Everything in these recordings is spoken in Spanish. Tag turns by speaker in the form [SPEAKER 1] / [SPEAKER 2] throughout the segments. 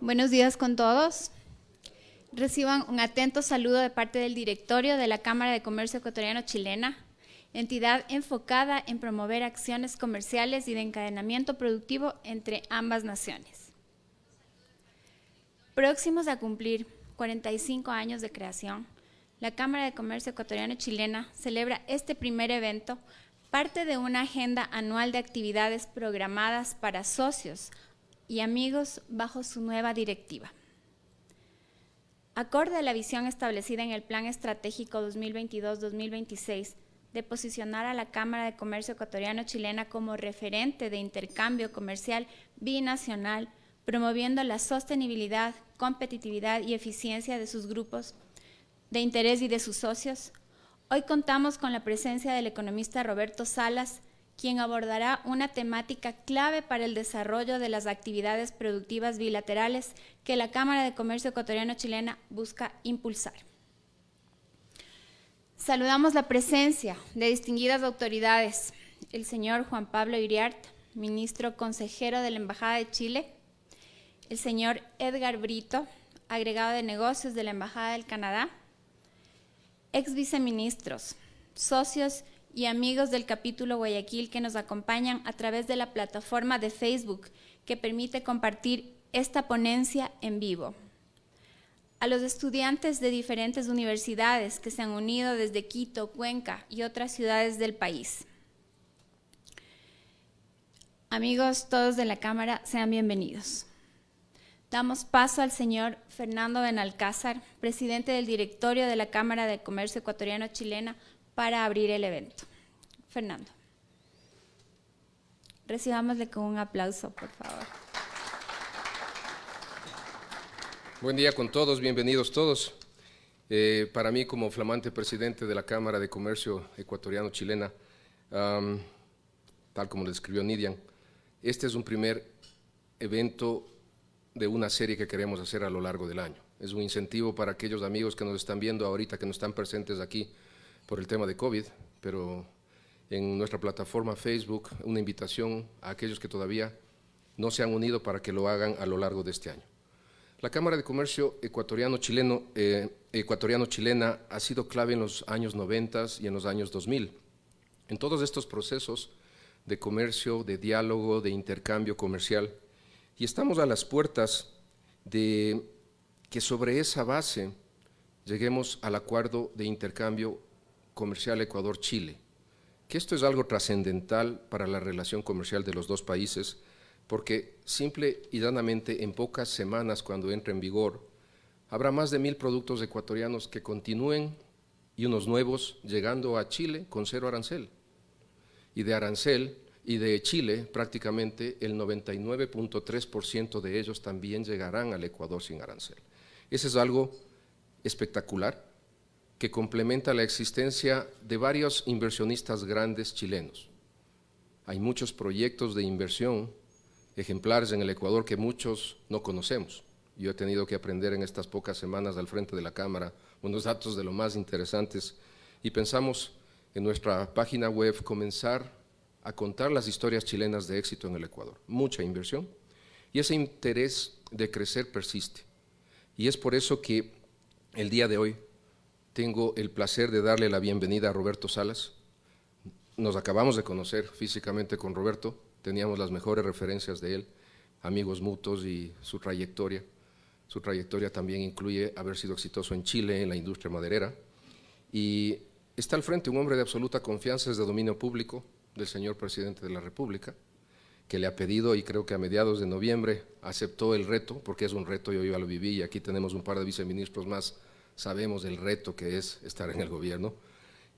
[SPEAKER 1] Buenos días con todos. Reciban un atento saludo de parte del directorio de la Cámara de Comercio Ecuatoriano-Chilena, entidad enfocada en promover acciones comerciales y de encadenamiento productivo entre ambas naciones. Próximos a cumplir 45 años de creación, la Cámara de Comercio Ecuatoriano-Chilena celebra este primer evento, parte de una agenda anual de actividades programadas para socios y amigos bajo su nueva directiva. Acorde a la visión establecida en el Plan Estratégico 2022-2026 de posicionar a la Cámara de Comercio Ecuatoriano-Chilena como referente de intercambio comercial binacional, promoviendo la sostenibilidad, competitividad y eficiencia de sus grupos de interés y de sus socios, hoy contamos con la presencia del economista Roberto Salas, quien abordará una temática clave para el desarrollo de las actividades productivas bilaterales que la Cámara de Comercio Ecuatoriano-Chilena busca impulsar. Saludamos la presencia de distinguidas autoridades, el señor Juan Pablo Iriart, ministro consejero de la Embajada de Chile, el señor Edgar Brito, agregado de negocios de la Embajada del Canadá, ex viceministros, socios y amigos del capítulo Guayaquil que nos acompañan a través de la plataforma de Facebook que permite compartir esta ponencia en vivo. A los estudiantes de diferentes universidades que se han unido desde Quito, Cuenca y otras ciudades del país. Amigos todos de la Cámara, sean bienvenidos. Damos paso al señor Fernando Benalcázar, presidente del directorio de la Cámara de Comercio Ecuatoriano-Chilena, para abrir el evento. Fernando. Recibámosle con un aplauso, por favor.
[SPEAKER 2] Buen día con todos, bienvenidos todos. Para mí, como flamante presidente de la Cámara de Comercio Ecuatoriano-Chilena, tal como lo describió Nidian, este es un primer evento de una serie que queremos hacer a lo largo del año. Es un incentivo para aquellos amigos que nos están viendo ahorita, que no están presentes aquí por el tema de COVID, pero en nuestra plataforma Facebook, una invitación a aquellos que todavía no se han unido para que lo hagan a lo largo de este año. La Cámara de Comercio Ecuatoriano-Chilena ha sido clave en los años 90 y en los años 2000. En todos estos procesos de comercio, de diálogo, de intercambio comercial, y estamos a las puertas de que sobre esa base lleguemos al acuerdo de intercambio comercial Ecuador-Chile, que esto es algo trascendental para la relación comercial de los dos países, porque simple y llanamente en pocas semanas, cuando entre en vigor, habrá más de 1000 productos ecuatorianos que continúen y unos nuevos llegando a Chile con cero arancel. Y de Chile prácticamente el 99.3% de ellos también llegarán al Ecuador sin arancel. Eso es algo espectacular, que complementa la existencia de varios inversionistas grandes chilenos. Hay muchos proyectos de inversión ejemplares en el Ecuador que muchos no conocemos. Yo he tenido que aprender en estas pocas semanas al frente de la Cámara unos datos de lo más interesantes y pensamos en nuestra página web comenzar a contar las historias chilenas de éxito en el Ecuador. Mucha inversión y ese interés de crecer persiste. Y es por eso que el día de hoy tengo el placer de darle la bienvenida a Roberto Salas. Nos acabamos de conocer físicamente con Roberto, teníamos las mejores referencias de él, amigos mutuos y su trayectoria. Su trayectoria también incluye haber sido exitoso en Chile, en la industria maderera. Y está al frente un hombre de absoluta confianza, es de dominio público del señor presidente de la República, que le ha pedido, y creo que a mediados de noviembre aceptó el reto, porque es un reto, yo ya lo viví y aquí tenemos un par de viceministros más. Sabemos el reto que es estar en el gobierno,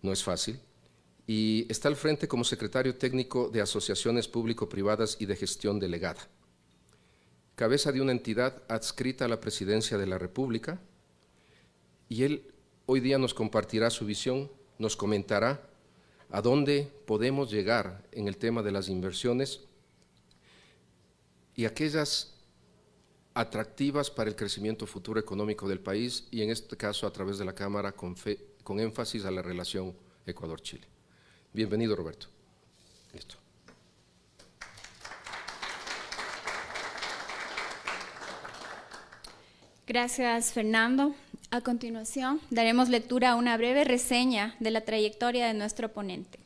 [SPEAKER 2] no es fácil, y está al frente como secretario técnico de asociaciones público-privadas y de gestión delegada. Cabeza de una entidad adscrita a la presidencia de la República, y él hoy día nos compartirá su visión, nos comentará a dónde podemos llegar en el tema de las inversiones y aquellas atractivas para el crecimiento futuro económico del país y en este caso a través de la Cámara con énfasis a la relación Ecuador-Chile. Bienvenido, Roberto. Listo.
[SPEAKER 1] Gracias, Fernando. A continuación, daremos lectura a una breve reseña de la trayectoria de nuestro ponente.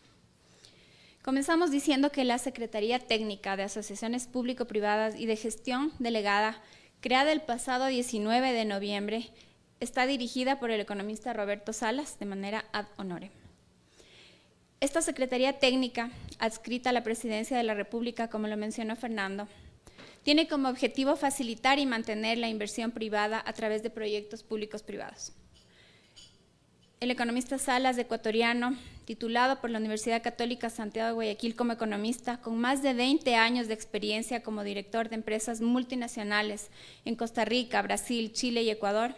[SPEAKER 1] Comenzamos diciendo que la Secretaría Técnica de Asociaciones Público-Privadas y de Gestión Delegada, creada el pasado 19 de noviembre, está dirigida por el economista Roberto Salas de manera ad honorem. Esta Secretaría Técnica, adscrita a la Presidencia de la República, como lo mencionó Fernando, tiene como objetivo facilitar y mantener la inversión privada a través de proyectos públicos privados. El economista Salas, ecuatoriano, titulado por la Universidad Católica Santiago de Guayaquil como economista, con más de 20 años de experiencia como director de empresas multinacionales en Costa Rica, Brasil, Chile y Ecuador,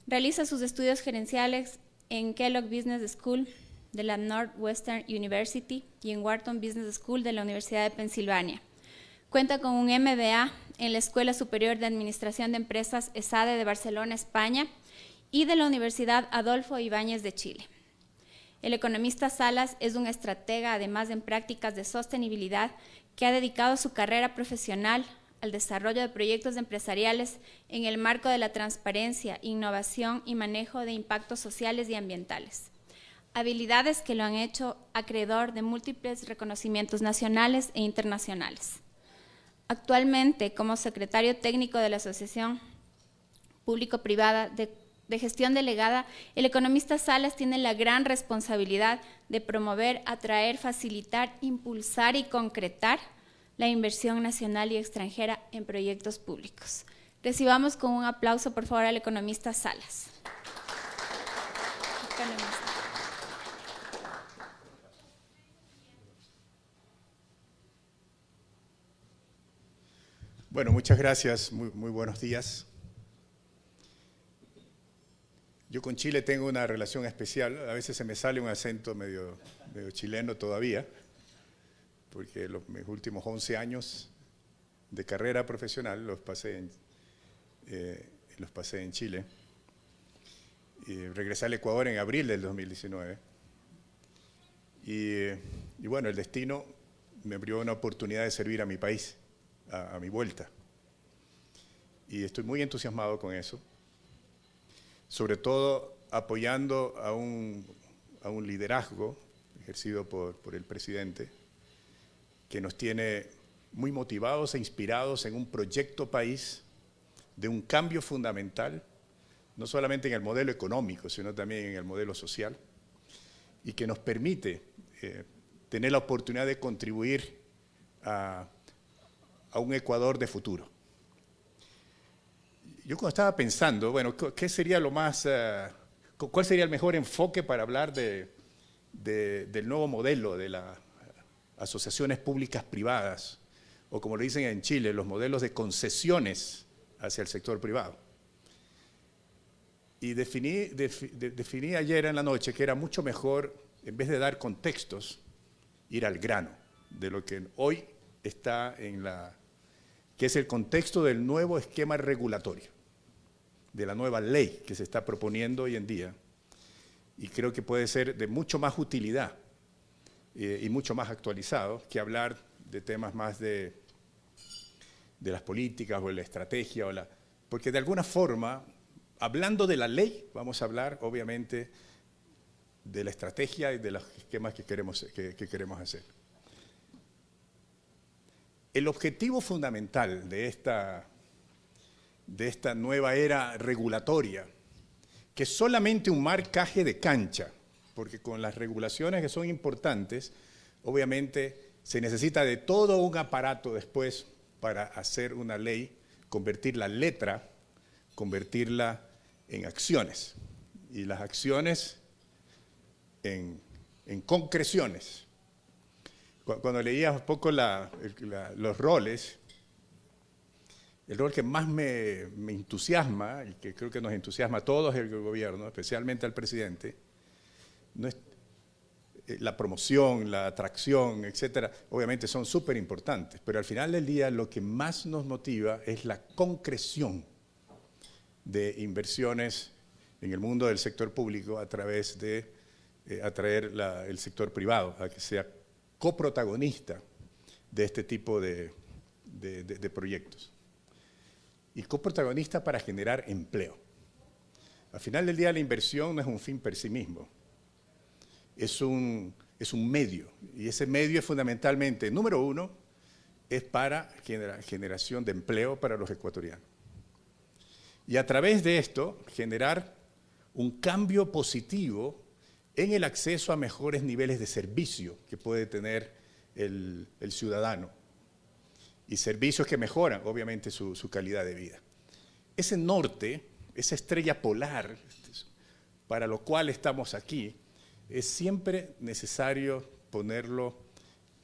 [SPEAKER 1] realiza sus estudios gerenciales en Kellogg Business School de la Northwestern University y en Wharton Business School de la Universidad de Pensilvania. Cuenta con un MBA en la Escuela Superior de Administración de Empresas ESADE de Barcelona, España, y de la Universidad Adolfo Ibáñez de Chile. El economista Salas es un estratega, además en prácticas de sostenibilidad, que ha dedicado su carrera profesional al desarrollo de proyectos empresariales en el marco de la transparencia, innovación y manejo de impactos sociales y ambientales. Habilidades que lo han hecho acreedor de múltiples reconocimientos nacionales e internacionales. Actualmente, como secretario técnico de la Asociación Público-Privada de Gestión Delegada, el economista Salas tiene la gran responsabilidad de promover, atraer, facilitar, impulsar y concretar la inversión nacional y extranjera en proyectos públicos. Recibamos con un aplauso, por favor, al economista Salas.
[SPEAKER 3] Bueno, muchas gracias, muy buenos días. Yo con Chile tengo una relación especial, a veces se me sale un acento medio chileno todavía, porque mis últimos 11 años de carrera profesional los pasé en Chile. Y regresé al Ecuador en abril del 2019. Y bueno, el destino me abrió una oportunidad de servir a mi país, a mi vuelta. Y estoy muy entusiasmado con eso, sobre todo apoyando a un liderazgo ejercido por el presidente, que nos tiene muy motivados e inspirados en un proyecto país de un cambio fundamental, no solamente en el modelo económico, sino también en el modelo social, y que nos permite tener la oportunidad de contribuir a un Ecuador de futuro. Yo cuando estaba pensando, bueno, ¿qué sería lo más, cuál sería el mejor enfoque para hablar del nuevo modelo de las asociaciones públicas privadas, o como le dicen en Chile, los modelos de concesiones hacia el sector privado? Y definí ayer en la noche que era mucho mejor, en vez de dar contextos, ir al grano de lo que hoy está que es el contexto del nuevo esquema regulatorio, de la nueva ley que se está proponiendo hoy en día, y creo que puede ser de mucho más utilidad y mucho más actualizado que hablar de temas más de las políticas o de la estrategia, porque de alguna forma, hablando de la ley, vamos a hablar obviamente de la estrategia y de los esquemas que queremos hacer. El objetivo fundamental de esta nueva era regulatoria, que es solamente un marcaje de cancha, porque con las regulaciones que son importantes, obviamente se necesita de todo un aparato después para hacer una ley, convertir la letra, convertirla en acciones, y las acciones en concreciones. Cuando leía un poco los roles, el rol que más me entusiasma, y que creo que nos entusiasma a todos el gobierno, especialmente al presidente, no es la promoción, la atracción, etcétera, obviamente son súper importantes, pero al final del día lo que más nos motiva es la concreción de inversiones en el mundo del sector público a través de atraer el sector privado a que sea coprotagonista de este tipo de proyectos. y coprotagonista para generar empleo. Al final del día la inversión no es un fin per sí mismo, es un medio, y ese medio es fundamentalmente, número uno, es para generación de empleo para los ecuatorianos. Y a través de esto generar un cambio positivo en el acceso a mejores niveles de servicio que puede tener el ciudadano, y servicios que mejoran obviamente su calidad de vida. Ese norte, esa estrella polar para lo cual estamos aquí, es siempre necesario ponerlo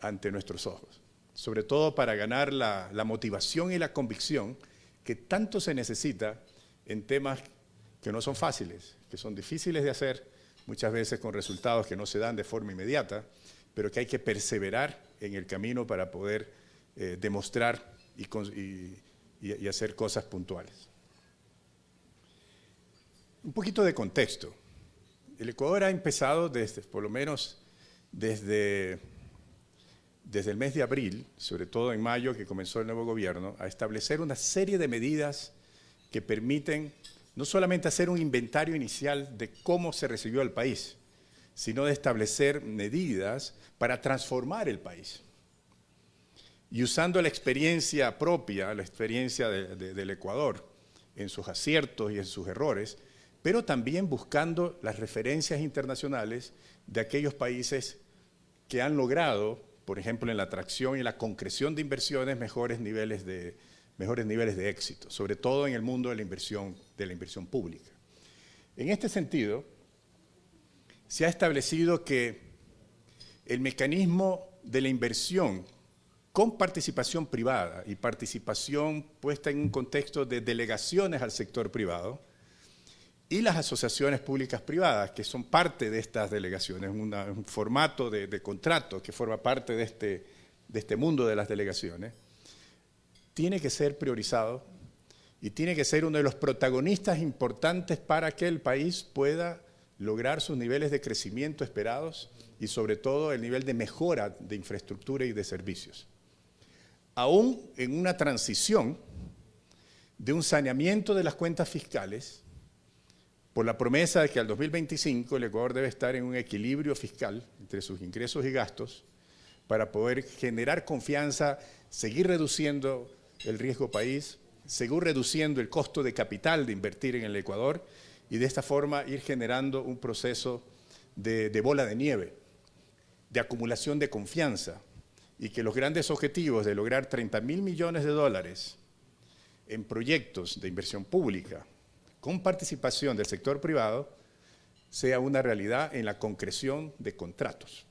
[SPEAKER 3] ante nuestros ojos, sobre todo para ganar la motivación y la convicción que tanto se necesita en temas que no son fáciles, que son difíciles de hacer, muchas veces con resultados que no se dan de forma inmediata, pero que hay que perseverar en el camino para poder demostrar y hacer cosas puntuales. Un poquito de contexto. El Ecuador ha empezado por lo menos desde el mes de abril, sobre todo en mayo que comenzó el nuevo gobierno, a establecer una serie de medidas que permiten no solamente hacer un inventario inicial de cómo se recibió el país, sino de establecer medidas para transformar el país. Y usando la experiencia propia, la experiencia del Ecuador, en sus aciertos y en sus errores, pero también buscando las referencias internacionales de aquellos países que han logrado, por ejemplo, en la atracción y la concreción de inversiones, mejores niveles de éxito, sobre todo en el mundo de la inversión pública. En este sentido, se ha establecido que el mecanismo de la inversión con participación privada y participación puesta en un contexto de delegaciones al sector privado y las asociaciones públicas privadas, que son parte de estas delegaciones, un formato de contrato que forma parte de este mundo de las delegaciones, tiene que ser priorizado y tiene que ser uno de los protagonistas importantes para que el país pueda lograr sus niveles de crecimiento esperados y sobre todo el nivel de mejora de infraestructura y de servicios. Aún en una transición de un saneamiento de las cuentas fiscales, por la promesa de que al 2025 el Ecuador debe estar en un equilibrio fiscal entre sus ingresos y gastos para poder generar confianza, seguir reduciendo el riesgo país, seguir reduciendo el costo de capital de invertir en el Ecuador y de esta forma ir generando un proceso de bola de nieve, de acumulación de confianza y que los grandes objetivos de lograr 30.000 millones de dólares en proyectos de inversión pública con participación del sector privado sea una realidad en la concreción de contratos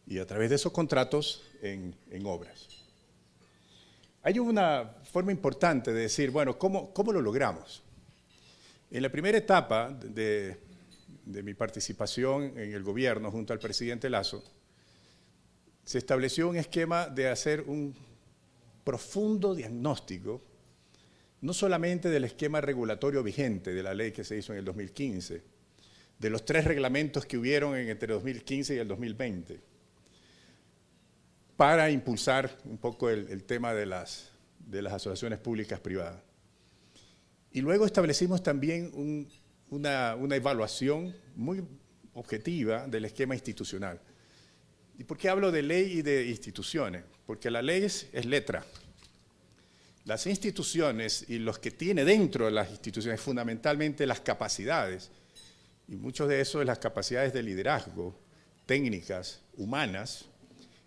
[SPEAKER 3] y a través de esos contratos en obras. Hay una forma importante de decir, bueno, ¿cómo lo logramos? En la primera etapa de mi participación en el gobierno junto al presidente Lasso, se estableció un esquema de hacer un profundo diagnóstico, no solamente del esquema regulatorio vigente de la ley que se hizo en el 2015, de los 3 reglamentos que hubieron entre el 2015 y el 2020, para impulsar un poco el tema de las asociaciones públicas privadas. Y luego establecimos también una evaluación muy objetiva del esquema institucional. ¿Y por qué hablo de ley y de instituciones? Porque la ley es letra. Las instituciones y los que tiene dentro de las instituciones, fundamentalmente las capacidades, y muchos de esos las capacidades de liderazgo, técnicas, humanas,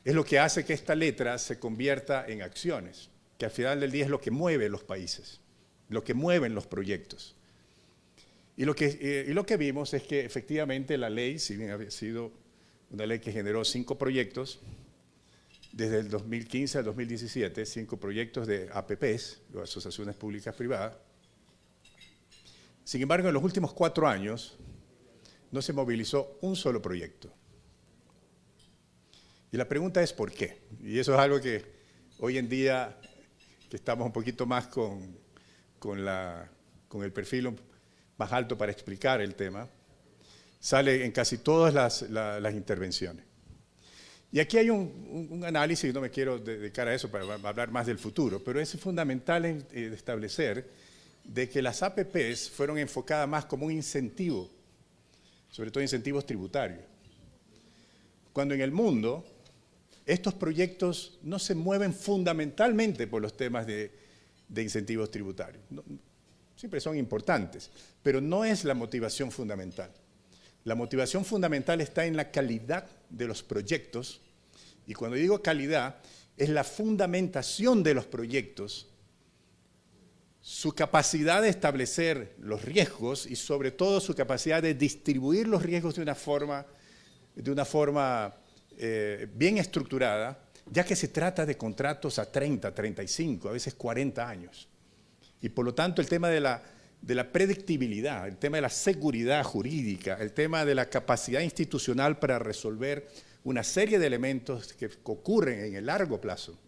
[SPEAKER 3] es lo que hace que esta letra se convierta en acciones, que al final del día es lo que mueve los países, lo que mueven los proyectos. Y lo que vimos es que efectivamente la ley, si bien había sido una ley que generó 5 proyectos, desde el 2015 al 2017, 5 proyectos de APPs, o Asociaciones Públicas Privadas. Sin embargo, en los últimos 4 años no se movilizó un solo proyecto. Y la pregunta es ¿por qué? Y eso es algo que hoy en día, que estamos un poquito más con el perfil más alto para explicar el tema, sale en casi todas las intervenciones. Y aquí hay un análisis, no me quiero dedicar a eso para hablar más del futuro, pero es fundamental establecer de que las APPs fueron enfocadas más como un incentivo, sobre todo incentivos tributarios. Cuando en el mundo estos proyectos no se mueven fundamentalmente por los temas de incentivos tributarios. Siempre son importantes, pero no es la motivación fundamental. La motivación fundamental está en la calidad de los proyectos, y cuando digo calidad, es la fundamentación de los proyectos, su capacidad de establecer los riesgos y sobre todo su capacidad de distribuir los riesgos de una forma bien estructurada, ya que se trata de contratos a 30, 35, a veces 40 años. Y por lo tanto el tema de la predictibilidad, el tema de la seguridad jurídica, el tema de la capacidad institucional para resolver una serie de elementos que ocurren en el largo plazo,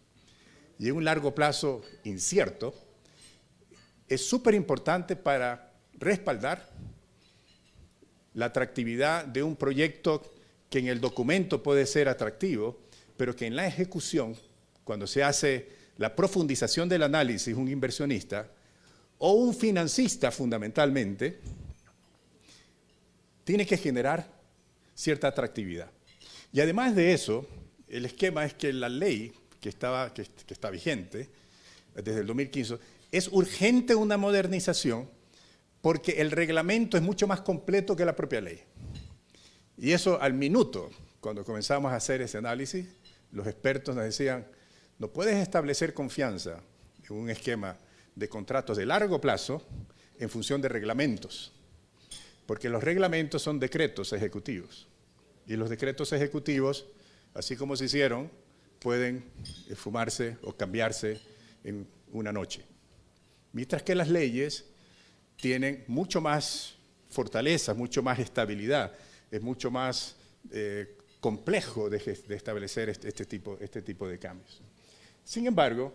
[SPEAKER 3] y en un largo plazo incierto, es súper importante para respaldar la atractividad de un proyecto que en el documento puede ser atractivo, pero que en la ejecución, cuando se hace la profundización del análisis, un inversionista o un financista fundamentalmente, tiene que generar cierta atractividad. Y además de eso, el esquema es que la ley que está vigente desde el 2015, es urgente una modernización porque el reglamento es mucho más completo que la propia ley. Y eso al minuto, cuando comenzamos a hacer ese análisis, los expertos nos decían, no puedes establecer confianza en un esquema de contratos de largo plazo en función de reglamentos, porque los reglamentos son decretos ejecutivos. Y los decretos ejecutivos, así como se hicieron, pueden esfumarse o cambiarse en una noche. Mientras que las leyes tienen mucho más fortaleza, mucho más estabilidad, es mucho más complejo de establecer este tipo de cambios. Sin embargo,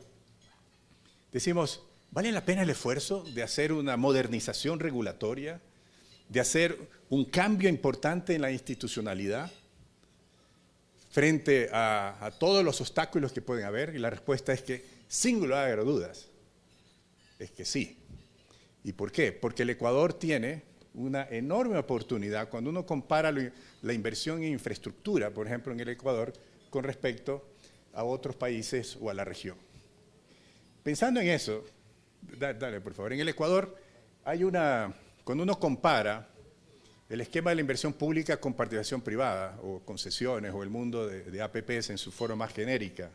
[SPEAKER 3] decimos, ¿vale la pena el esfuerzo de hacer una modernización regulatoria, de hacer un cambio importante en la institucionalidad frente a todos los obstáculos que pueden haber? Y la respuesta es que, sin lugar a dudas, es que sí. ¿Y por qué? Porque el Ecuador tiene una enorme oportunidad cuando uno compara la inversión en infraestructura, por ejemplo, en el Ecuador, con respecto a otros países o a la región. Pensando en eso, dale por favor, en el Ecuador hay cuando uno compara el esquema de la inversión pública con participación privada, o concesiones, o el mundo de APPs en su forma más genérica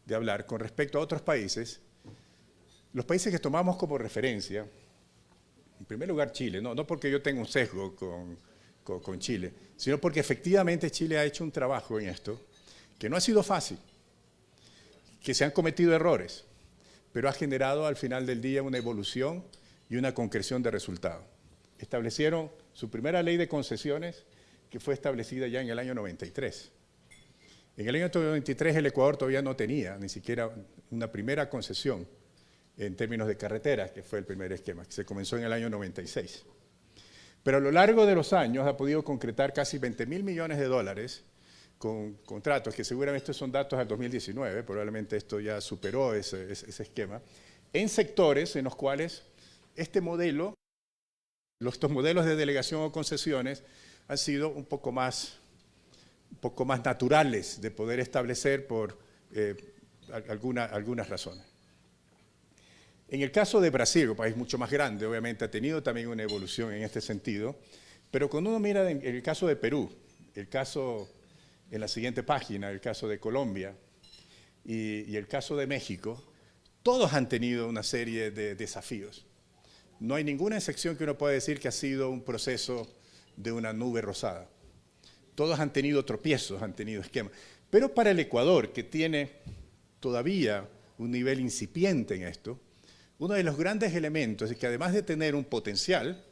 [SPEAKER 3] de hablar, con respecto a otros países, los países que tomamos como referencia, en primer lugar Chile, no porque yo tenga un sesgo con Chile, sino porque efectivamente Chile ha hecho un trabajo en esto que no ha sido fácil, que se han cometido errores, pero ha generado al final del día una evolución y una concreción de resultados. Establecieron su primera ley de concesiones, que fue establecida ya en el año 93. En el año 93 el Ecuador todavía no tenía ni siquiera una primera concesión en términos de carreteras, que fue el primer esquema, que se comenzó en el año 96. Pero a lo largo de los años ha podido concretar casi 20.000 millones de dólares con contratos, que seguramente estos son datos del 2019, probablemente esto ya superó ese esquema, en sectores en los cuales estos modelos de delegación o concesiones han sido un poco más naturales de poder establecer por algunas razones. En el caso de Brasil, un país mucho más grande, obviamente ha tenido también una evolución en este sentido, pero cuando uno mira en el caso de Perú, el caso en la siguiente página, el caso de Colombia y el caso de México, todos han tenido una serie de desafíos. No hay ninguna excepción que uno pueda decir que ha sido un proceso de una nube rosada. Todos han tenido tropiezos, han tenido esquemas. Pero para el Ecuador, que tiene todavía un nivel incipiente en esto, uno de los grandes elementos es que además de tener un potencial,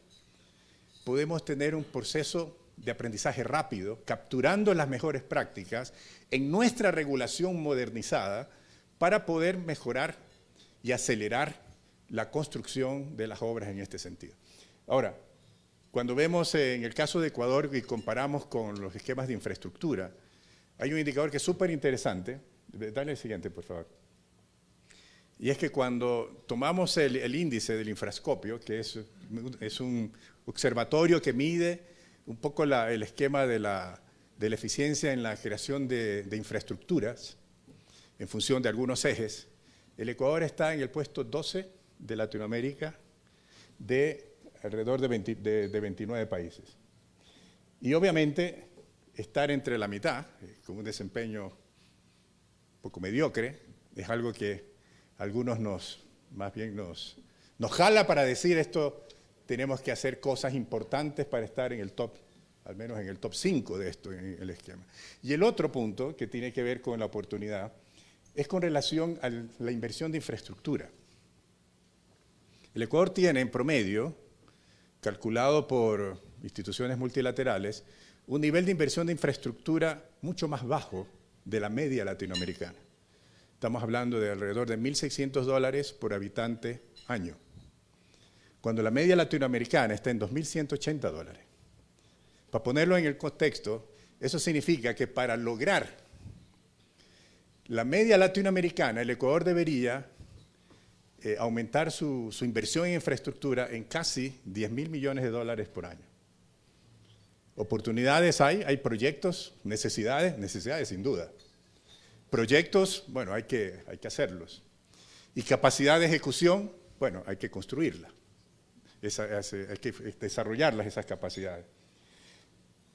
[SPEAKER 3] podemos tener un proceso de aprendizaje rápido, capturando las mejores prácticas en nuestra regulación modernizada para poder mejorar y acelerar la construcción de las obras en este sentido. Ahora, cuando vemos en el caso de Ecuador y comparamos con los esquemas de infraestructura, hay un indicador que es súper interesante. Dale el siguiente, por favor. Y es que cuando tomamos el índice del infrascopio, que es un observatorio que mide un poco el esquema de la eficiencia en la creación de infraestructuras en función de algunos ejes, el Ecuador está en el puesto 12 de Latinoamérica de alrededor de 29 países. Y obviamente estar entre la mitad, con un desempeño un poco mediocre, es algo que a algunos nos jala para decir esto, tenemos que hacer cosas importantes para estar en el top, al menos en el top 5 de esto, en el esquema. Y el otro punto que tiene que ver con la oportunidad es con relación a la inversión de infraestructura. El Ecuador tiene en promedio, calculado por instituciones multilaterales, un nivel de inversión de infraestructura mucho más bajo de la media latinoamericana. Estamos hablando de alrededor de $1.600 por habitante año, cuando la media latinoamericana está en $2.180. Para ponerlo en el contexto, eso significa que para lograr la media latinoamericana, el Ecuador debería aumentar su inversión en infraestructura en casi $10.000 millones por año. Oportunidades hay proyectos, necesidades sin duda. Proyectos, bueno, hay que hacerlos. Y capacidad de ejecución, bueno, hay que construirla. Hay que desarrollarlas, esas capacidades.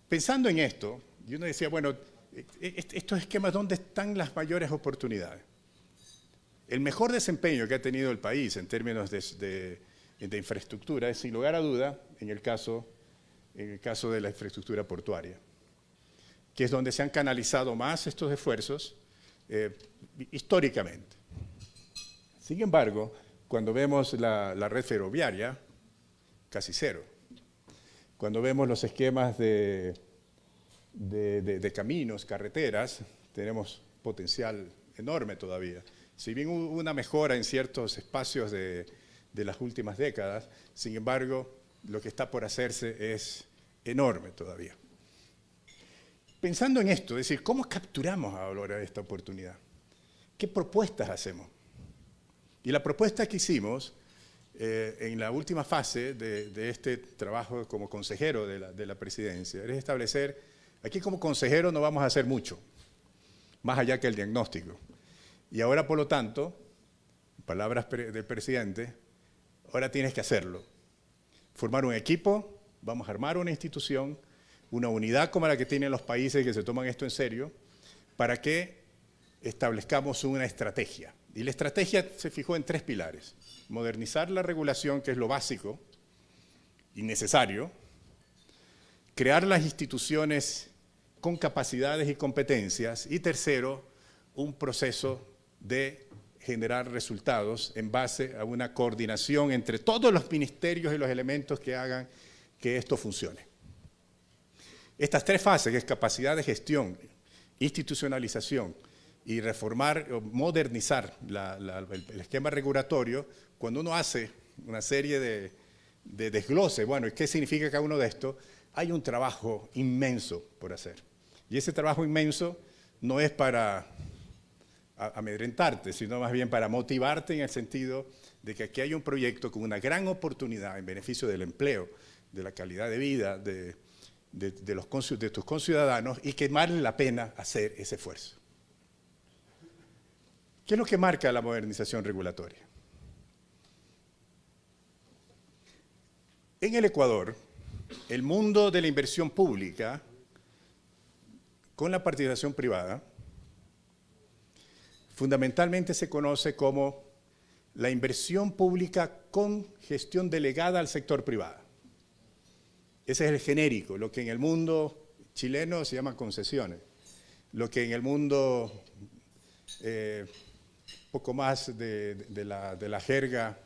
[SPEAKER 3] Pensando en esto, y uno decía, bueno, estos esquemas, ¿dónde están las mayores oportunidades? El mejor desempeño que ha tenido el país en términos de infraestructura es, sin lugar a duda, en el caso de la infraestructura portuaria, que es donde se han canalizado más estos esfuerzos históricamente. Sin embargo, cuando vemos la red ferroviaria, casi cero. Cuando vemos los esquemas de caminos, carreteras, tenemos potencial enorme todavía. Si bien hubo una mejora en ciertos espacios de las últimas décadas, sin embargo, lo que está por hacerse es enorme todavía. Pensando en esto, es decir, ¿cómo capturamos ahora esta oportunidad? ¿Qué propuestas hacemos? Y la propuesta que hicimos en la última fase de este trabajo como consejero de la presidencia es establecer, aquí como consejero no vamos a hacer mucho, más allá que el diagnóstico. Y ahora, por lo tanto, palabras del presidente, ahora tienes que hacerlo. Formar un equipo, vamos a armar una institución, una unidad como la que tienen los países que se toman esto en serio, para que establezcamos una estrategia. Y la estrategia se fijó en 3 pilares. Modernizar la regulación, que es lo básico y necesario. Crear las instituciones con capacidades y competencias. Y tercero, un proceso de generar resultados en base a una coordinación entre todos los ministerios y los elementos que hagan que esto funcione. Estas 3 fases, que es capacidad de gestión, institucionalización y reformar o modernizar el esquema regulatorio, cuando uno hace una serie de desglose, bueno, ¿qué significa cada uno de estos? Hay un trabajo inmenso por hacer. Y ese trabajo inmenso no es para amedrentarte, sino más bien para motivarte en el sentido de que aquí hay un proyecto con una gran oportunidad en beneficio del empleo, de la calidad de vida de tus conciudadanos y que vale la pena hacer ese esfuerzo. ¿Qué es lo que marca la modernización regulatoria? En el Ecuador, el mundo de la inversión pública, con la participación privada, fundamentalmente se conoce como la inversión pública con gestión delegada al sector privado. Ese es el genérico, lo que en el mundo chileno se llama concesiones, lo que en el mundo poco más de la jerga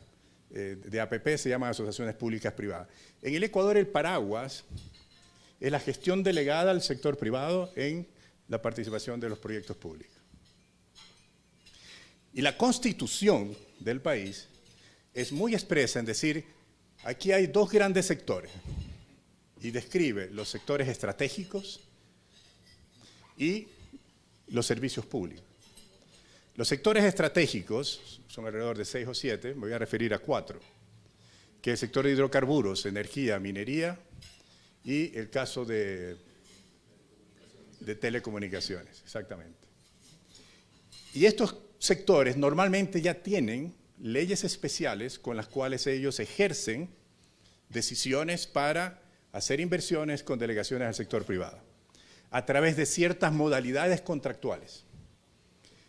[SPEAKER 3] de APP se llaman asociaciones públicas privadas. En el Ecuador el paraguas es la gestión delegada al sector privado en la participación de los proyectos públicos. Y la constitución del país es muy expresa en decir, aquí hay 2 grandes sectores, y describe los sectores estratégicos y los servicios públicos. Los sectores estratégicos son alrededor de 6 o 7, me voy a referir a 4, que es el sector de hidrocarburos, energía, minería y el caso de telecomunicaciones, exactamente. Y estos sectores normalmente ya tienen leyes especiales con las cuales ellos ejercen decisiones para hacer inversiones con delegaciones al sector privado, a través de ciertas modalidades contractuales.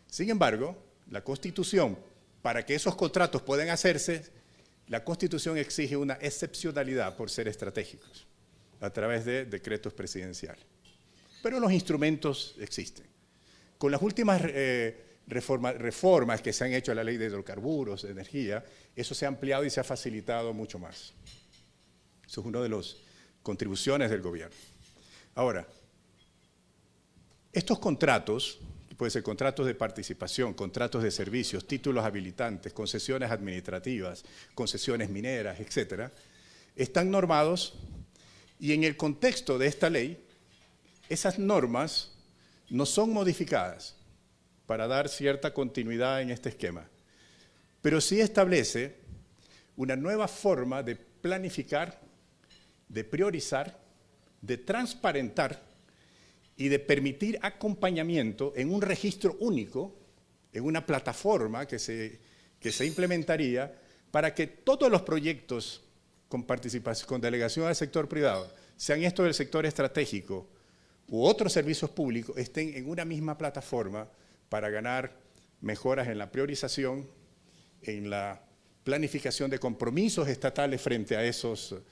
[SPEAKER 3] Sin embargo, la Constitución, para que esos contratos puedan hacerse, la Constitución exige una excepcionalidad por ser estratégicos, a través de decretos presidenciales. Pero los instrumentos existen. Con las últimas reformas que se han hecho a la ley de hidrocarburos, de energía, eso se ha ampliado y se ha facilitado mucho más. Eso es una de las contribuciones del gobierno. Ahora, estos contratos, pueden ser contratos de participación, contratos de servicios, títulos habilitantes, concesiones administrativas, concesiones mineras, etcétera, están normados y en el contexto de esta ley, esas normas no son modificadas para dar cierta continuidad en este esquema, pero sí establece una nueva forma de planificar, de priorizar, de transparentar y de permitir acompañamiento en un registro único, en una plataforma que se implementaría para que todos los proyectos con participación, con delegación al sector privado, sean estos del sector estratégico u otros servicios públicos, estén en una misma plataforma para ganar mejoras en la priorización, en la planificación de compromisos estatales frente a esos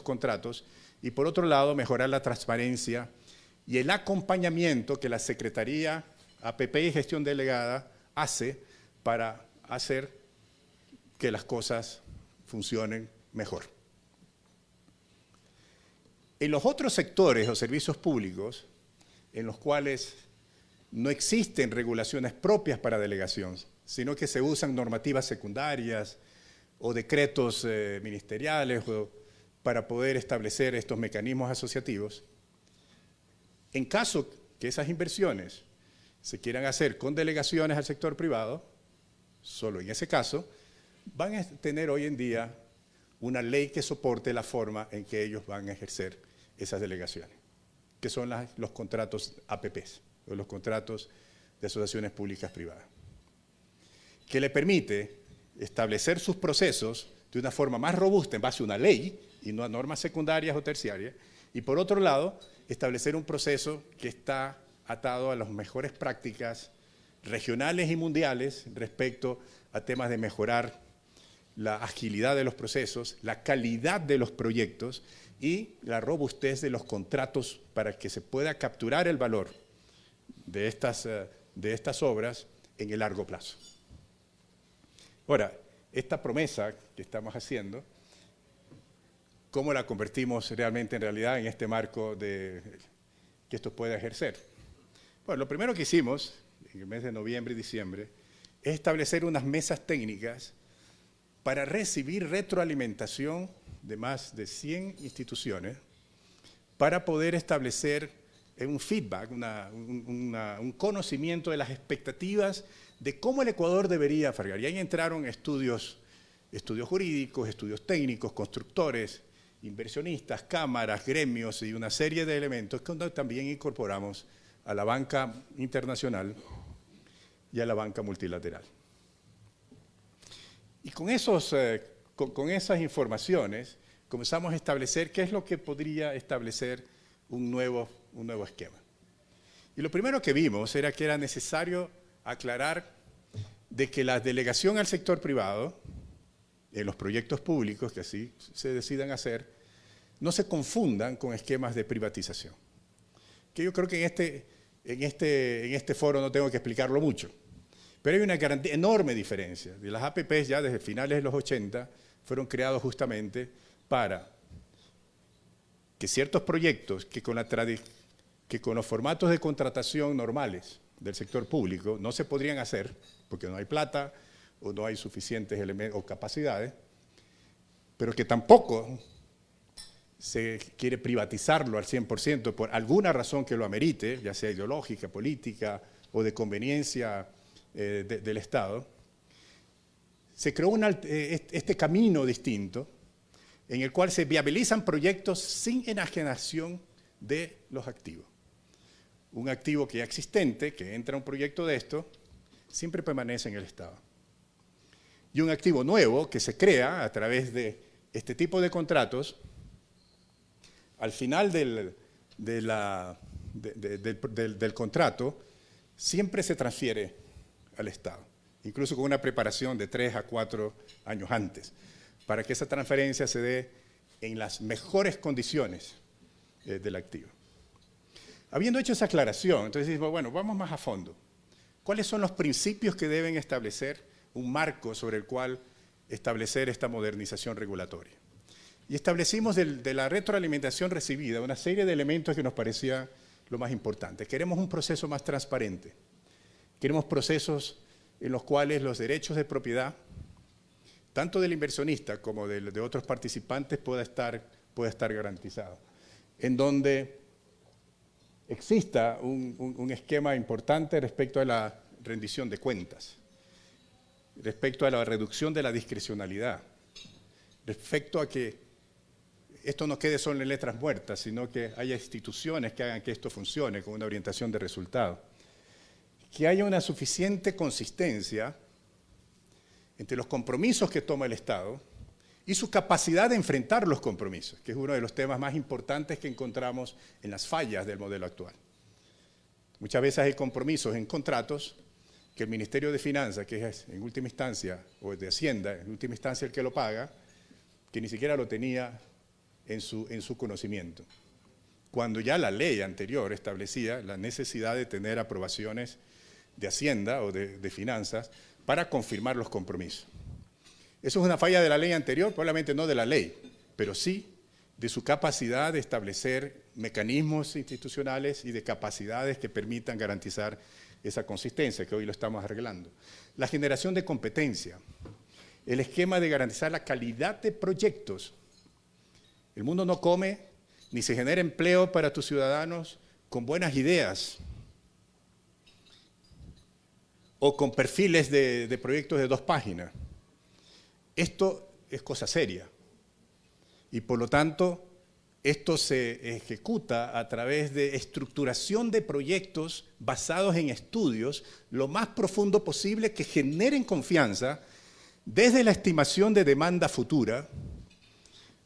[SPEAKER 3] contratos y, por otro lado, mejorar la transparencia y el acompañamiento que la Secretaría APP y Gestión Delegada hace para hacer que las cosas funcionen mejor. En los otros sectores o servicios públicos, en los cuales no existen regulaciones propias para delegación, sino que se usan normativas secundarias o decretos ministeriales para poder establecer estos mecanismos asociativos, en caso que esas inversiones se quieran hacer con delegaciones al sector privado, solo en ese caso, van a tener hoy en día una ley que soporte la forma en que ellos van a ejercer esas delegaciones, que son los contratos APPs, o los contratos de asociaciones públicas privadas, que le permite establecer sus procesos de una forma más robusta en base a una ley y no a normas secundarias o terciarias, y por otro lado, establecer un proceso que está atado a las mejores prácticas regionales y mundiales respecto a temas de mejorar la agilidad de los procesos, la calidad de los proyectos y la robustez de los contratos para que se pueda capturar el valor de estas obras en el largo plazo. Ahora, esta promesa que estamos haciendo, ¿cómo la convertimos realmente en realidad en este marco de que esto pueda ejercer? Bueno, lo primero que hicimos en el mes de noviembre y diciembre es establecer unas mesas técnicas para recibir retroalimentación de más de 100 instituciones para poder establecer un feedback, un conocimiento de las expectativas de cómo el Ecuador debería fargar. Y ahí entraron estudios jurídicos, estudios técnicos, constructores, inversionistas, cámaras, gremios y una serie de elementos que también incorporamos a la banca internacional y a la banca multilateral. Y con esas informaciones comenzamos a establecer qué es lo que podría establecer un nuevo esquema. Y lo primero que vimos era que era necesario aclarar de que la delegación al sector privado, en los proyectos públicos que así se decidan hacer, no se confundan con esquemas de privatización. Que yo creo que en este foro no tengo que explicarlo mucho. Pero hay una enorme diferencia. Las APPs ya desde finales de los 80 fueron creados justamente para que ciertos proyectos que con los formatos de contratación normales del sector público no se podrían hacer porque no hay plata o no hay suficientes elementos o capacidades, pero que tampoco se quiere privatizarlo al 100% por alguna razón que lo amerite, ya sea ideológica, política o de conveniencia del Estado, se creó este camino distinto en el cual se viabilizan proyectos sin enajenación de los activos. Un activo que ya existente, que entra a un proyecto de esto, siempre permanece en el Estado. Y un activo nuevo que se crea a través de este tipo de contratos, al final del contrato, siempre se transfiere al Estado, incluso con una preparación de 3 a 4 años antes, para que esa transferencia se dé en las mejores condiciones del activo. Habiendo hecho esa aclaración, entonces decimos, bueno, vamos más a fondo. ¿Cuáles son los principios que deben establecer un marco sobre el cual establecer esta modernización regulatoria? Y establecimos de la retroalimentación recibida una serie de elementos que nos parecía lo más importante. Queremos un proceso más transparente. Queremos procesos en los cuales los derechos de propiedad, tanto del inversionista como de otros participantes, pueda estar garantizado. En donde exista un esquema importante respecto a la rendición de cuentas, respecto a la reducción de la discrecionalidad, respecto a que esto no quede solo en letras muertas, sino que haya instituciones que hagan que esto funcione con una orientación de resultado. Que haya una suficiente consistencia entre los compromisos que toma el Estado y su capacidad de enfrentar los compromisos, que es uno de los temas más importantes que encontramos en las fallas del modelo actual. Muchas veces hay compromisos en contratos que el Ministerio de Finanzas, que es en última instancia, o de Hacienda, en última instancia el que lo paga, que ni siquiera lo tenía en su conocimiento, cuando ya la ley anterior establecía la necesidad de tener aprobaciones de Hacienda o de Finanzas para confirmar los compromisos. Eso es una falla de la ley anterior, probablemente no de la ley, pero sí de su capacidad de establecer mecanismos institucionales y de capacidades que permitan garantizar esa consistencia, que hoy lo estamos arreglando. La generación de competencia, el esquema de garantizar la calidad de proyectos. El mundo no come ni se genera empleo para tus ciudadanos con buenas ideas o con perfiles de proyectos de 2 páginas. Esto es cosa seria y por lo tanto esto se ejecuta a través de estructuración de proyectos basados en estudios lo más profundo posible que generen confianza desde la estimación de demanda futura,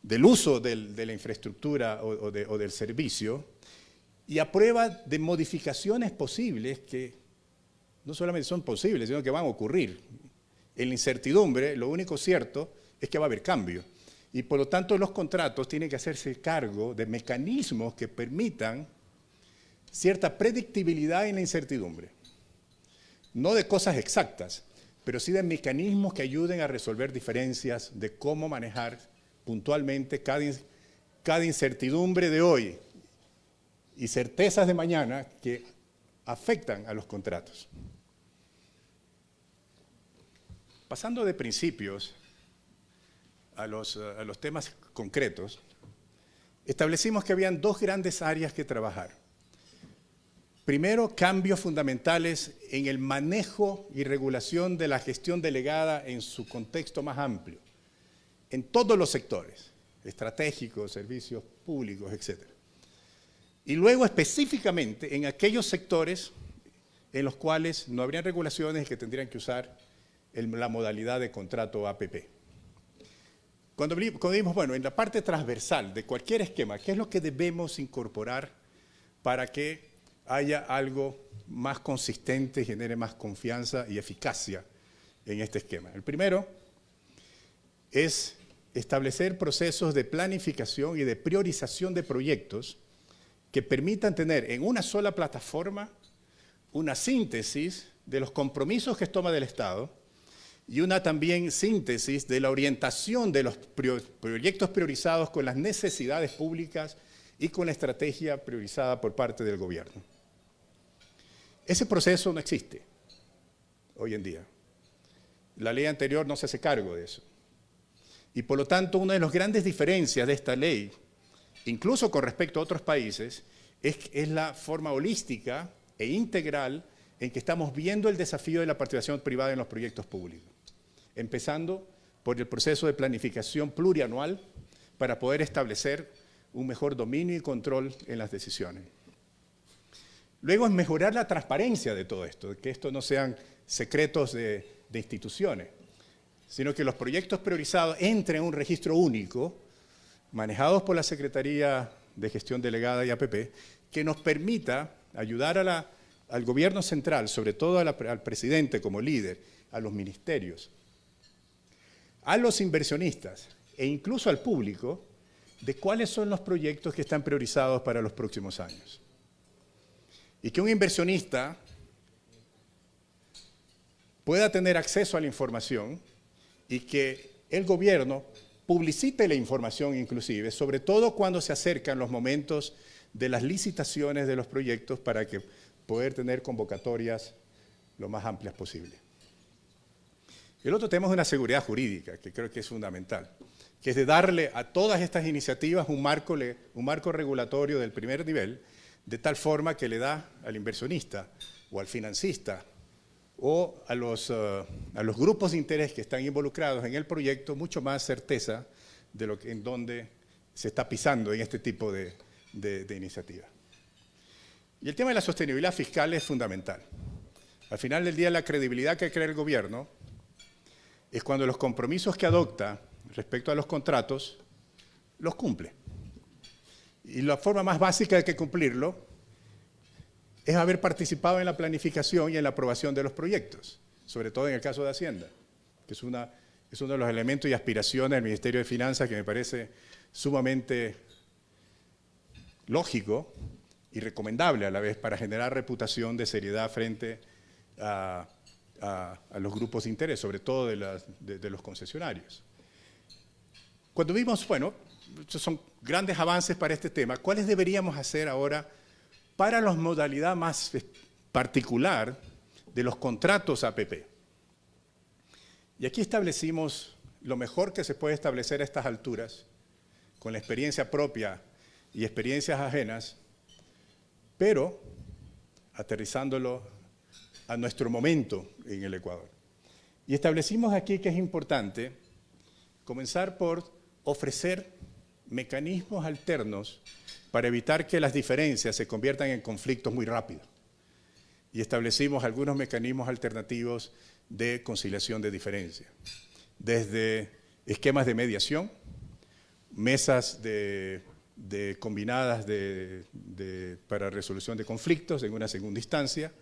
[SPEAKER 3] del uso de la infraestructura o del servicio, y a prueba de modificaciones posibles que no solamente son posibles, sino que van a ocurrir. En la incertidumbre, lo único cierto es que va a haber cambio. Y por lo tanto, los contratos tienen que hacerse cargo de mecanismos que permitan cierta predictibilidad en la incertidumbre. No de cosas exactas, pero sí de mecanismos que ayuden a resolver diferencias de cómo manejar puntualmente cada incertidumbre de hoy y certezas de mañana que afectan a los contratos. Pasando de principios a los temas concretos, establecimos que habían 2 grandes áreas que trabajar. Primero, cambios fundamentales en el manejo y regulación de la gestión delegada en su contexto más amplio, en todos los sectores, estratégicos, servicios públicos, etc. Y luego específicamente en aquellos sectores en los cuales no habrían regulaciones y que tendrían que usar la modalidad de contrato APP. Cuando vimos, bueno, en la parte transversal de cualquier esquema, ¿qué es lo que debemos incorporar para que haya algo más consistente, genere más confianza y eficacia en este esquema? El primero es establecer procesos de planificación y de priorización de proyectos que permitan tener en una sola plataforma una síntesis de los compromisos que toma del Estado y una también síntesis de la orientación de los proyectos priorizados con las necesidades públicas y con la estrategia priorizada por parte del gobierno. Ese proceso no existe hoy en día. La ley anterior no se hace cargo de eso. Y por lo tanto, una de las grandes diferencias de esta ley incluso con respecto a otros países, es la forma holística e integral en que estamos viendo el desafío de la participación privada en los proyectos públicos, empezando por el proceso de planificación plurianual para poder establecer un mejor dominio y control en las decisiones. Luego es mejorar la transparencia de todo esto, de que esto no sean secretos de instituciones, sino que los proyectos priorizados entren en un registro único, manejados por la Secretaría de Gestión Delegada y APP, que nos permita ayudar al gobierno central, sobre todo al presidente como líder, a los ministerios, a los inversionistas e incluso al público, de cuáles son los proyectos que están priorizados para los próximos años. Y que un inversionista pueda tener acceso a la información y que el gobierno publicite la información inclusive, sobre todo cuando se acercan los momentos de las licitaciones de los proyectos para que poder tener convocatorias lo más amplias posible. El otro tema es una seguridad jurídica, que creo que es fundamental, que es de darle a todas estas iniciativas un marco regulatorio del primer nivel, de tal forma que le da al inversionista o al financista o a los grupos de interés que están involucrados en el proyecto mucho más certeza de en dónde se está pisando en este tipo de iniciativas. Y el tema de la sostenibilidad fiscal es fundamental. Al final del día, la credibilidad que crea el gobierno es cuando los compromisos que adopta respecto a los contratos los cumple. Y la forma más básica de que cumplirlo es haber participado en la planificación y en la aprobación de los proyectos, sobre todo en el caso de Hacienda, que es uno de los elementos y aspiraciones del Ministerio de Finanzas que me parece sumamente lógico y recomendable a la vez para generar reputación de seriedad frente a los grupos de interés, sobre todo de los concesionarios. Cuando vimos, bueno, estos son grandes avances para este tema, ¿cuáles deberíamos hacer ahora para la modalidad más particular de los contratos APP? Y aquí establecimos lo mejor que se puede establecer a estas alturas, con la experiencia propia y experiencias ajenas, pero aterrizándolo a nuestro momento en el Ecuador. Y establecimos aquí que es importante comenzar por ofrecer mecanismos alternos para evitar que las diferencias se conviertan en conflictos muy rápido. Y establecimos algunos mecanismos alternativos de conciliación de diferencias, desde esquemas de mediación, mesas combinadas para resolución de conflictos en una segunda instancia,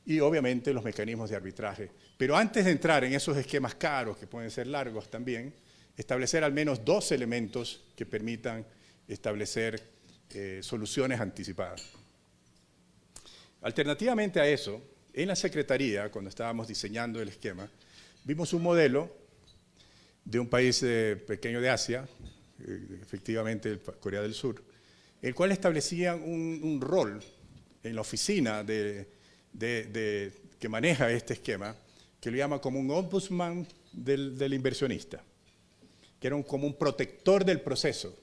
[SPEAKER 3] y obviamente los mecanismos de arbitraje. Pero antes de entrar en esos esquemas caros, que pueden ser largos también, establecer al menos dos elementos que permitan establecer soluciones anticipadas. Alternativamente a eso, en la Secretaría, cuando estábamos diseñando el esquema, vimos un modelo de un país pequeño de Asia, efectivamente Corea del Sur, el cual establecían un rol en la oficina que maneja este esquema, que lo llama como un ombudsman del inversionista, que era como un protector del proceso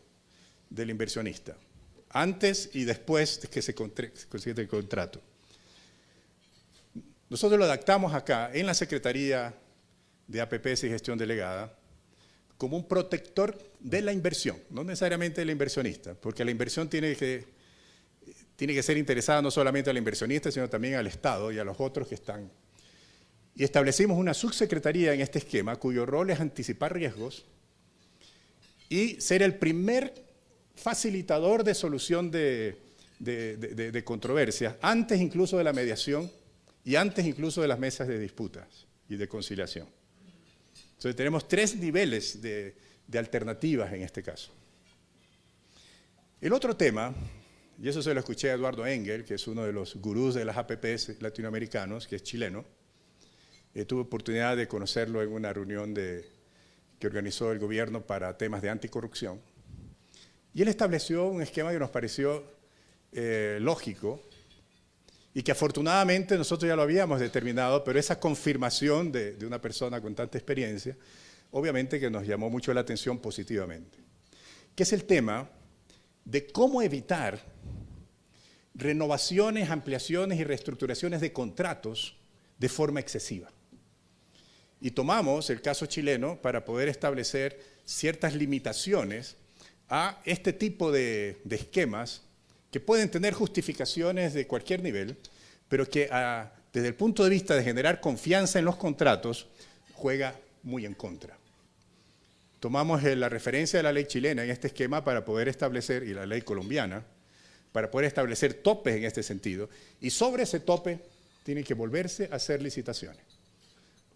[SPEAKER 3] del inversionista, antes y después de que se consigue el contrato. Nosotros lo adaptamos acá, en la Secretaría de APPs y Gestión Delegada, como un protector de la inversión, no necesariamente del inversionista, porque la inversión tiene que ser interesada no solamente al inversionista, sino también al Estado y a los otros que están. Y establecimos una subsecretaría en este esquema, cuyo rol es anticipar riesgos y ser el primer facilitador de solución de controversias, antes incluso de la mediación y antes incluso de las mesas de disputas y de conciliación. Entonces tenemos tres niveles de alternativas en este caso. El otro tema, y eso se lo escuché a Eduardo Engel, que es uno de los gurús de las APPs latinoamericanos, que es chileno. Tuve oportunidad de conocerlo en una reunión que organizó el gobierno para temas de anticorrupción. Y él estableció un esquema que nos pareció lógico y que afortunadamente nosotros ya lo habíamos determinado, pero esa confirmación de una persona con tanta experiencia, obviamente que nos llamó mucho la atención positivamente. que es el tema de cómo evitar renovaciones, ampliaciones y reestructuraciones de contratos de forma excesiva. Y tomamos el caso chileno para poder establecer ciertas limitaciones a este tipo de esquemas que pueden tener justificaciones de cualquier nivel, pero que desde el punto de vista de generar confianza en los contratos, juega muy en contra. Tomamos la referencia de la ley chilena en este esquema para poder establecer, y la ley colombiana, para poder establecer topes en este sentido, y sobre ese tope tienen que volverse a hacer licitaciones.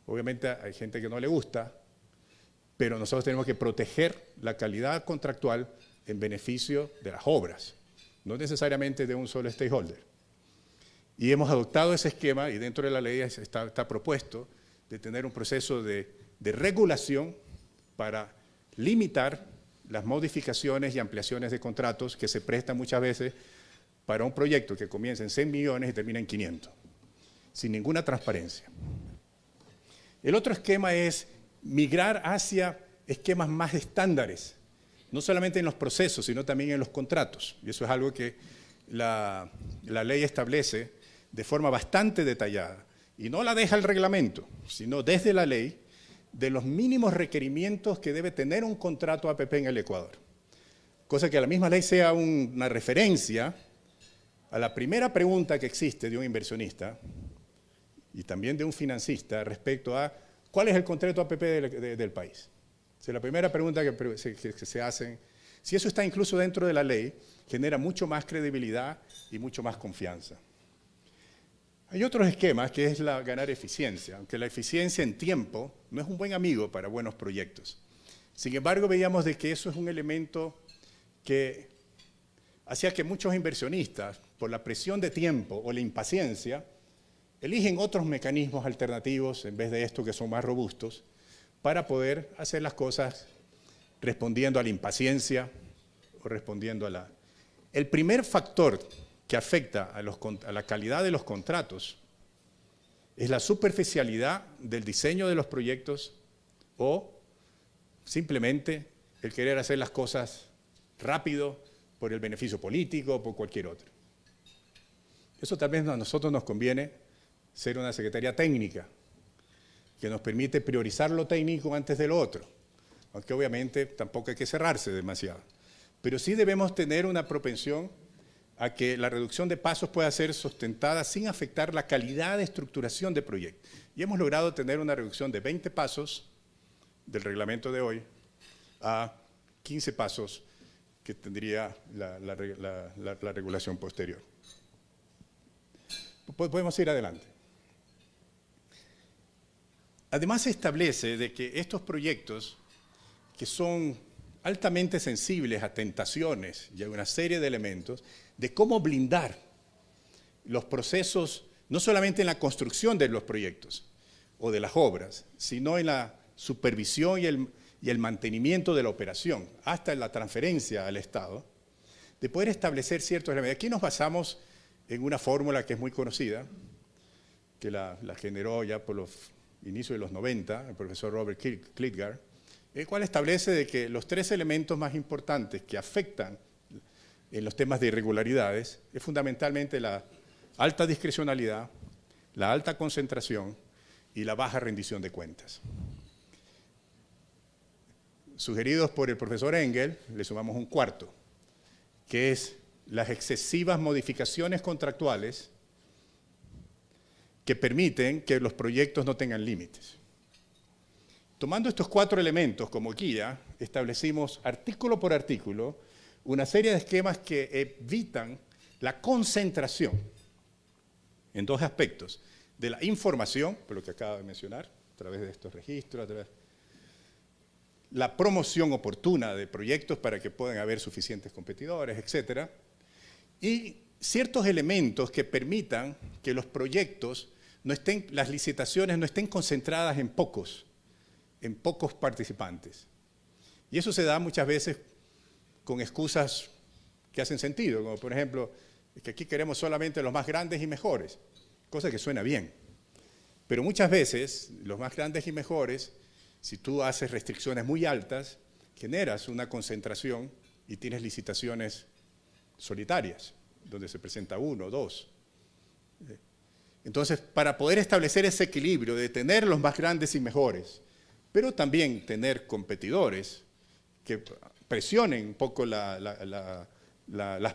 [SPEAKER 3] Obviamente hay gente que no le gusta, pero nosotros tenemos que proteger la calidad contractual en beneficio de las obras, no necesariamente de un solo stakeholder. Y hemos adoptado ese esquema y dentro de la ley está propuesto de tener un proceso de regulación para limitar las modificaciones y ampliaciones de contratos que se prestan muchas veces para un proyecto que comienza en 100 millones y termina en 500, sin ninguna transparencia. El otro esquema es migrar hacia esquemas más estándares, no solamente en los procesos, sino también en los contratos. Y eso es algo que la ley establece de forma bastante detallada. Y no la deja el reglamento, sino desde la ley, de los mínimos requerimientos que debe tener un contrato APP en el Ecuador. Cosa que la misma ley sea una referencia a la primera pregunta que existe de un inversionista y también de un financista respecto a cuál es el contrato APP del país. O sea, la primera pregunta que se hacen, si eso está incluso dentro de la ley, genera mucho más credibilidad y mucho más confianza. Hay otros esquemas que es ganar eficiencia, aunque la eficiencia en tiempo no es un buen amigo para buenos proyectos. Sin embargo, veíamos de que eso es un elemento que hacía que muchos inversionistas, por la presión de tiempo o la impaciencia, eligen otros mecanismos alternativos en vez de estos que son más robustos para poder hacer las cosas respondiendo a la impaciencia o respondiendo a la... El primer factor que afecta a la calidad de los contratos es la superficialidad del diseño de los proyectos o simplemente el querer hacer las cosas rápido por el beneficio político o por cualquier otro. Eso también a nosotros nos conviene ser una secretaría técnica que nos permite priorizar lo técnico antes de lo otro, aunque obviamente tampoco hay que cerrarse demasiado. Pero sí debemos tener una propensión a que la reducción de pasos pueda ser sustentada sin afectar la calidad de estructuración de proyectos. Y hemos logrado tener una reducción de 20 pasos del reglamento de hoy a 15 pasos que tendría la regulación posterior. Podemos ir adelante. Además se establece de que estos proyectos que son altamente sensibles a tentaciones y a una serie de elementos, de cómo blindar los procesos, no solamente en la construcción de los proyectos o de las obras, sino en la supervisión y el mantenimiento de la operación, hasta en la transferencia al Estado, de poder establecer ciertos elementos. Aquí nos basamos en una fórmula que es muy conocida, que la generó ya por los inicios de los 90, el profesor Robert Klitgar, el cual establece de que los 3 elementos más importantes que afectan en los temas de irregularidades es fundamentalmente la alta discrecionalidad, la alta concentración y la baja rendición de cuentas. Sugeridos por el profesor Engel, le sumamos un cuarto, que es las excesivas modificaciones contractuales que permiten que los proyectos no tengan límites. Tomando estos 4 elementos como guía, establecimos artículo por artículo una serie de esquemas que evitan la concentración en 2 aspectos, de la información, por lo que acabo de mencionar, a través de estos registros, la promoción oportuna de proyectos para que puedan haber suficientes competidores, etc. Y ciertos elementos que permitan que los proyectos las licitaciones no estén concentradas en pocos participantes. Y eso se da muchas veces con excusas que hacen sentido, como por ejemplo, es que aquí queremos solamente los más grandes y mejores, cosa que suena bien. Pero muchas veces los más grandes y mejores, si tú haces restricciones muy altas, generas una concentración y tienes licitaciones solitarias, donde se presenta uno o dos. Entonces, para poder establecer ese equilibrio de tener los más grandes y mejores, pero también tener competidores que presionen un poco las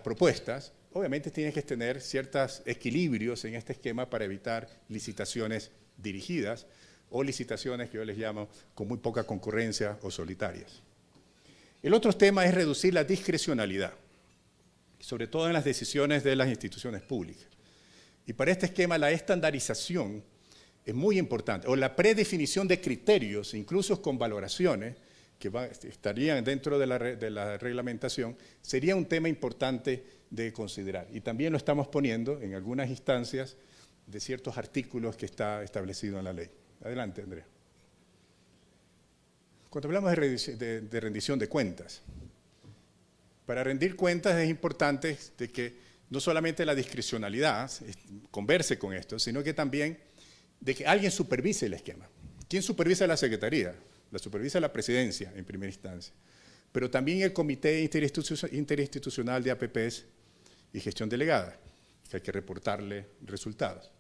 [SPEAKER 3] propuestas, obviamente tienes que tener ciertos equilibrios en este esquema para evitar licitaciones dirigidas o licitaciones que yo les llamo con muy poca concurrencia o solitarias. El otro tema es reducir la discrecionalidad, sobre todo en las decisiones de las instituciones públicas. Y para este esquema la estandarización es muy importante, o la predefinición de criterios, incluso con valoraciones, que estarían dentro de la reglamentación, sería un tema importante de considerar. Y también lo estamos poniendo en algunas instancias de ciertos artículos que está establecido en la ley. Adelante, Andrea. Cuando hablamos de rendición de cuentas, para rendir cuentas es importante de que no solamente la discrecionalidad converse con esto, sino que también de que alguien supervise el esquema. ¿Quién supervisa la Secretaría? La supervisa la Presidencia en primera instancia, pero también el Comité Interinstitucional de APPs y Gestión Delegada, que hay que reportarle resultados.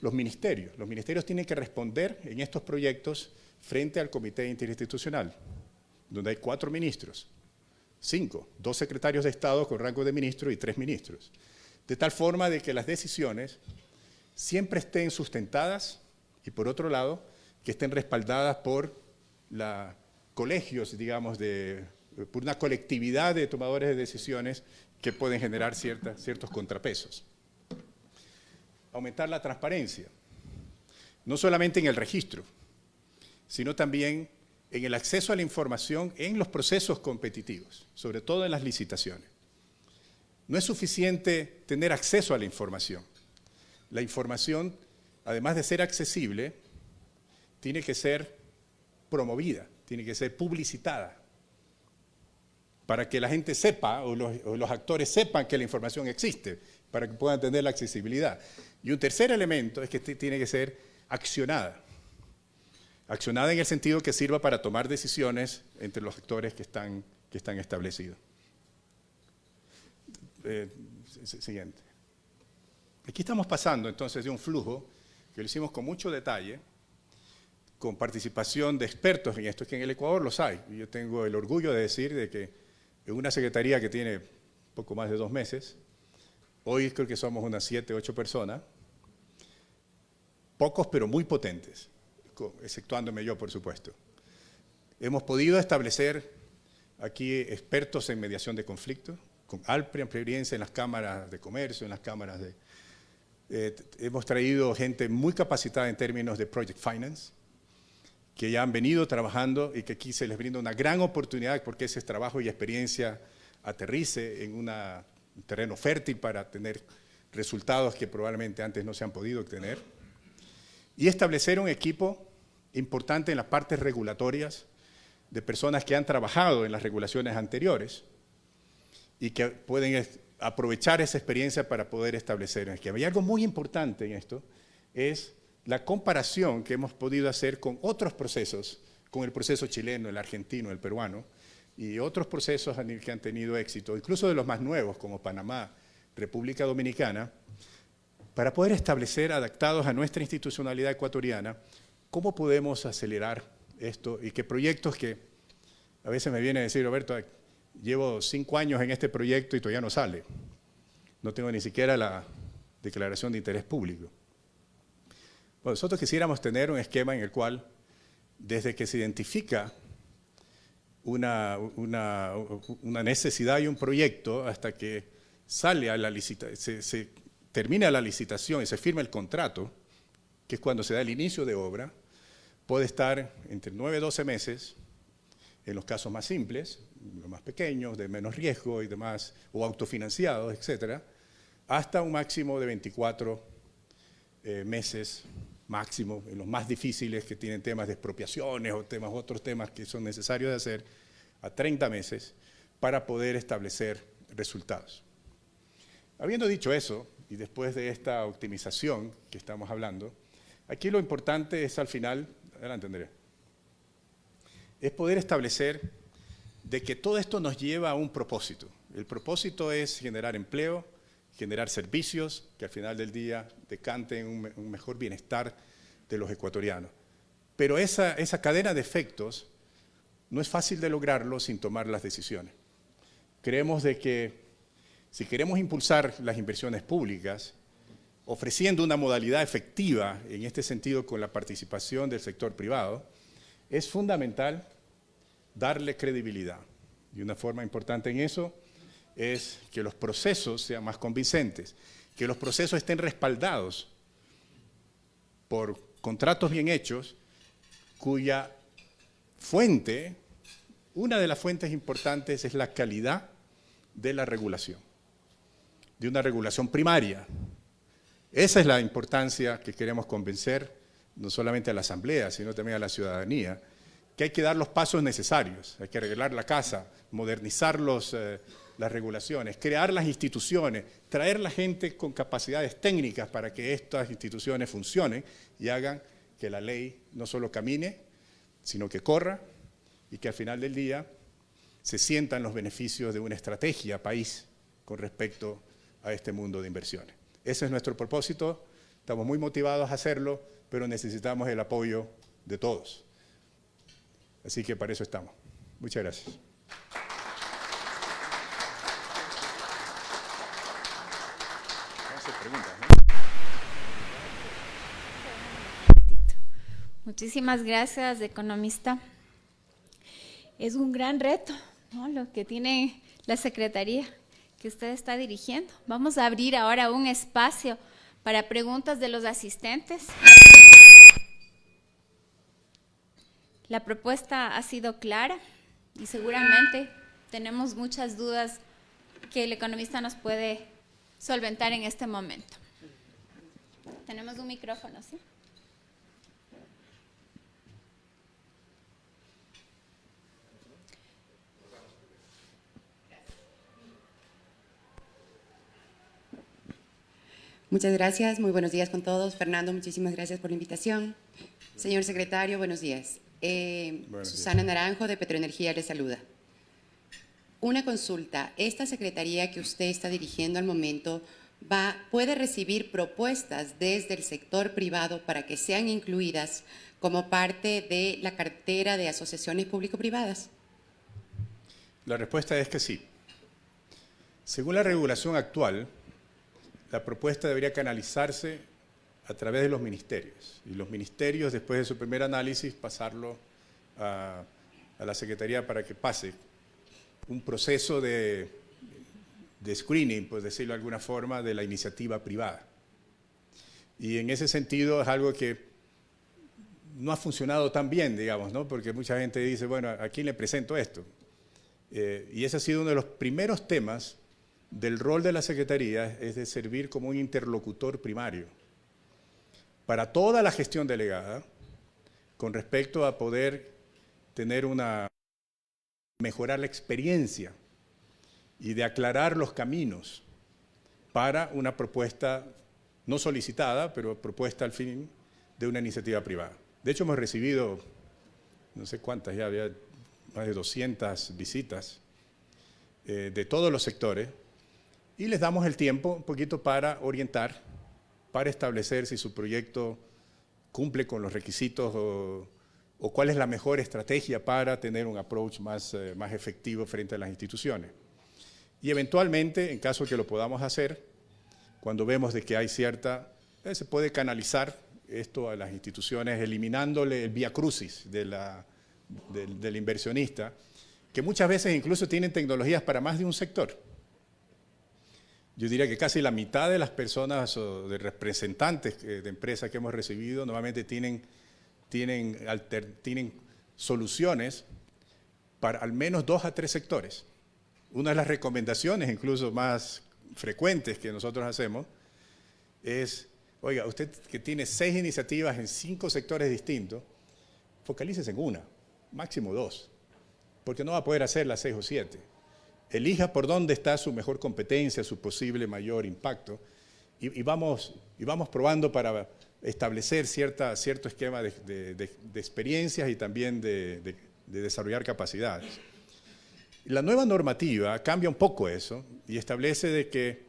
[SPEAKER 3] Los ministerios tienen que responder en estos proyectos frente al Comité Interinstitucional, donde hay 4 ministros, 5, 2 secretarios de Estado con rango de ministro y 3 ministros, de tal forma de que las decisiones siempre estén sustentadas y, por otro lado, que estén respaldadas por colegios, digamos, por una colectividad de tomadores de decisiones que pueden generar ciertos contrapesos. Aumentar la transparencia, no solamente en el registro, sino también en el acceso a la información en los procesos competitivos, sobre todo en las licitaciones. No es suficiente tener acceso a la información. La información, además de ser accesible, tiene que ser promovida, tiene que ser publicitada, para que la gente sepa, o los actores sepan que la información existe, para que puedan tener la accesibilidad. Y un tercer elemento es que tiene que ser accionada. Accionada en el sentido que sirva para tomar decisiones entre los actores que están establecidos. Siguiente. Aquí estamos pasando entonces de un flujo que lo hicimos con mucho detalle, con participación de expertos en esto, que en el Ecuador los hay. Y yo tengo el orgullo de decir de que en una secretaría que tiene poco más de 2 meses, hoy creo que somos unas 7, 8 personas, pocos pero muy potentes, exceptuándome yo, por supuesto. Hemos podido establecer aquí expertos en mediación de conflictos, con amplia experiencia en las cámaras de comercio, en las cámaras de... hemos traído gente muy capacitada en términos de project finance, que ya han venido trabajando y que aquí se les brinda una gran oportunidad porque ese trabajo y experiencia aterrice en un terreno fértil para tener resultados que probablemente antes no se han podido obtener. Y establecer un equipo importante en las partes regulatorias de personas que han trabajado en las regulaciones anteriores y que pueden aprovechar esa experiencia para poder establecer un esquema. Y algo muy importante en esto es la comparación que hemos podido hacer con otros procesos, con el proceso chileno, el argentino, el peruano, y otros procesos que han tenido éxito, incluso de los más nuevos, como Panamá, República Dominicana, para poder establecer, adaptados a nuestra institucionalidad ecuatoriana, cómo podemos acelerar esto y qué proyectos que a veces me viene a decir, Roberto, llevo 5 años en este proyecto y todavía no sale. No tengo ni siquiera la declaración de interés público. Bueno, nosotros quisiéramos tener un esquema en el cual, desde que se identifica una necesidad y un proyecto hasta que sale a la licitación, se termina la licitación y se firma el contrato, que es cuando se da el inicio de obra, puede estar entre 9 y 12 meses, en los casos más simples, los más pequeños, de menos riesgo y demás, o autofinanciados, etcétera, hasta un máximo de 24 meses máximo, en los más difíciles que tienen temas de expropiaciones o otros temas que son necesarios de hacer, a 30 meses para poder establecer resultados. Habiendo dicho eso, y después de esta optimización que estamos hablando, aquí lo importante es al final, adelante Andrea, es poder establecer de que todo esto nos lleva a un propósito. El propósito es generar empleo, generar servicios que al final del día decanten un mejor bienestar de los ecuatorianos. Pero esa cadena de efectos no es fácil de lograrlo sin tomar las decisiones. Creemos de que si queremos impulsar las inversiones públicas, ofreciendo una modalidad efectiva en este sentido con la participación del sector privado, es fundamental darle credibilidad. Y una forma importante en eso es que los procesos sean más convincentes, que los procesos estén respaldados por contratos bien hechos, cuya fuente, una de las fuentes importantes es la calidad de la regulación, de una regulación primaria. Esa es la importancia que queremos convencer no solamente a la Asamblea, sino también a la ciudadanía, que hay que dar los pasos necesarios, hay que arreglar la casa, modernizar las regulaciones, crear las instituciones, traer la gente con capacidades técnicas para que estas instituciones funcionen y hagan que la ley no solo camine, sino que corra y que al final del día se sientan los beneficios de una estrategia país con respecto a este mundo de inversiones. Ese es nuestro propósito, estamos muy motivados a hacerlo, pero necesitamos el apoyo de todos. Así que para eso estamos. Muchas gracias.
[SPEAKER 1] Muchísimas gracias, economista. Es un gran reto, ¿no?, lo que tiene la Secretaría que usted está dirigiendo. Vamos a abrir ahora un espacio para preguntas de los asistentes. La propuesta ha sido clara y seguramente tenemos muchas dudas que el economista nos puede solventar en este momento. Tenemos un micrófono, ¿sí?
[SPEAKER 4] Muchas gracias, muy buenos días con todos. Fernando, muchísimas gracias por la invitación. Señor secretario, buenos días. Susana Naranjo, de Petroenergía, le saluda. Una consulta. Esta secretaría que usted está dirigiendo al momento puede recibir propuestas desde el sector privado para que sean incluidas como parte de la cartera de asociaciones público-privadas.
[SPEAKER 3] La respuesta es que sí. Según la regulación actual, la propuesta debería canalizarse a través de los ministerios. Y los ministerios, después de su primer análisis, pasarlo a la Secretaría para que pase un proceso de screening, por decirlo de alguna forma, de la iniciativa privada. Y en ese sentido es algo que no ha funcionado tan bien, digamos, ¿no? Porque mucha gente dice, bueno, ¿a quién le presento esto? Y ese ha sido uno de los primeros temas del rol de la Secretaría, es de servir como un interlocutor primario para toda la gestión delegada con respecto a poder mejorar la experiencia y de aclarar los caminos para una propuesta no solicitada, pero propuesta al fin de una iniciativa privada. De hecho, hemos recibido, no sé cuántas, ya había más de 200 visitas de todos los sectores, y les damos el tiempo un poquito para orientar, para establecer si su proyecto cumple con los requisitos o cuál es la mejor estrategia para tener un approach más efectivo frente a las instituciones. Y eventualmente, en caso que lo podamos hacer, cuando vemos de que hay se puede canalizar esto a las instituciones, eliminándole el vía crucis del inversionista, que muchas veces incluso tienen tecnologías para más de un sector. Yo diría que casi la mitad de las personas o de representantes de empresas que hemos recibido normalmente tienen soluciones para al menos 2 a 3 sectores. Una de las recomendaciones incluso más frecuentes que nosotros hacemos es, oiga, usted que tiene 6 iniciativas en 5 sectores distintos, focalícese en una, máximo 2, porque no va a poder hacer las 6 o 7. Elija por dónde está su mejor competencia, su posible mayor impacto, y vamos probando para establecer cierto esquema de experiencias y también de desarrollar capacidades. La nueva normativa cambia un poco eso y establece de que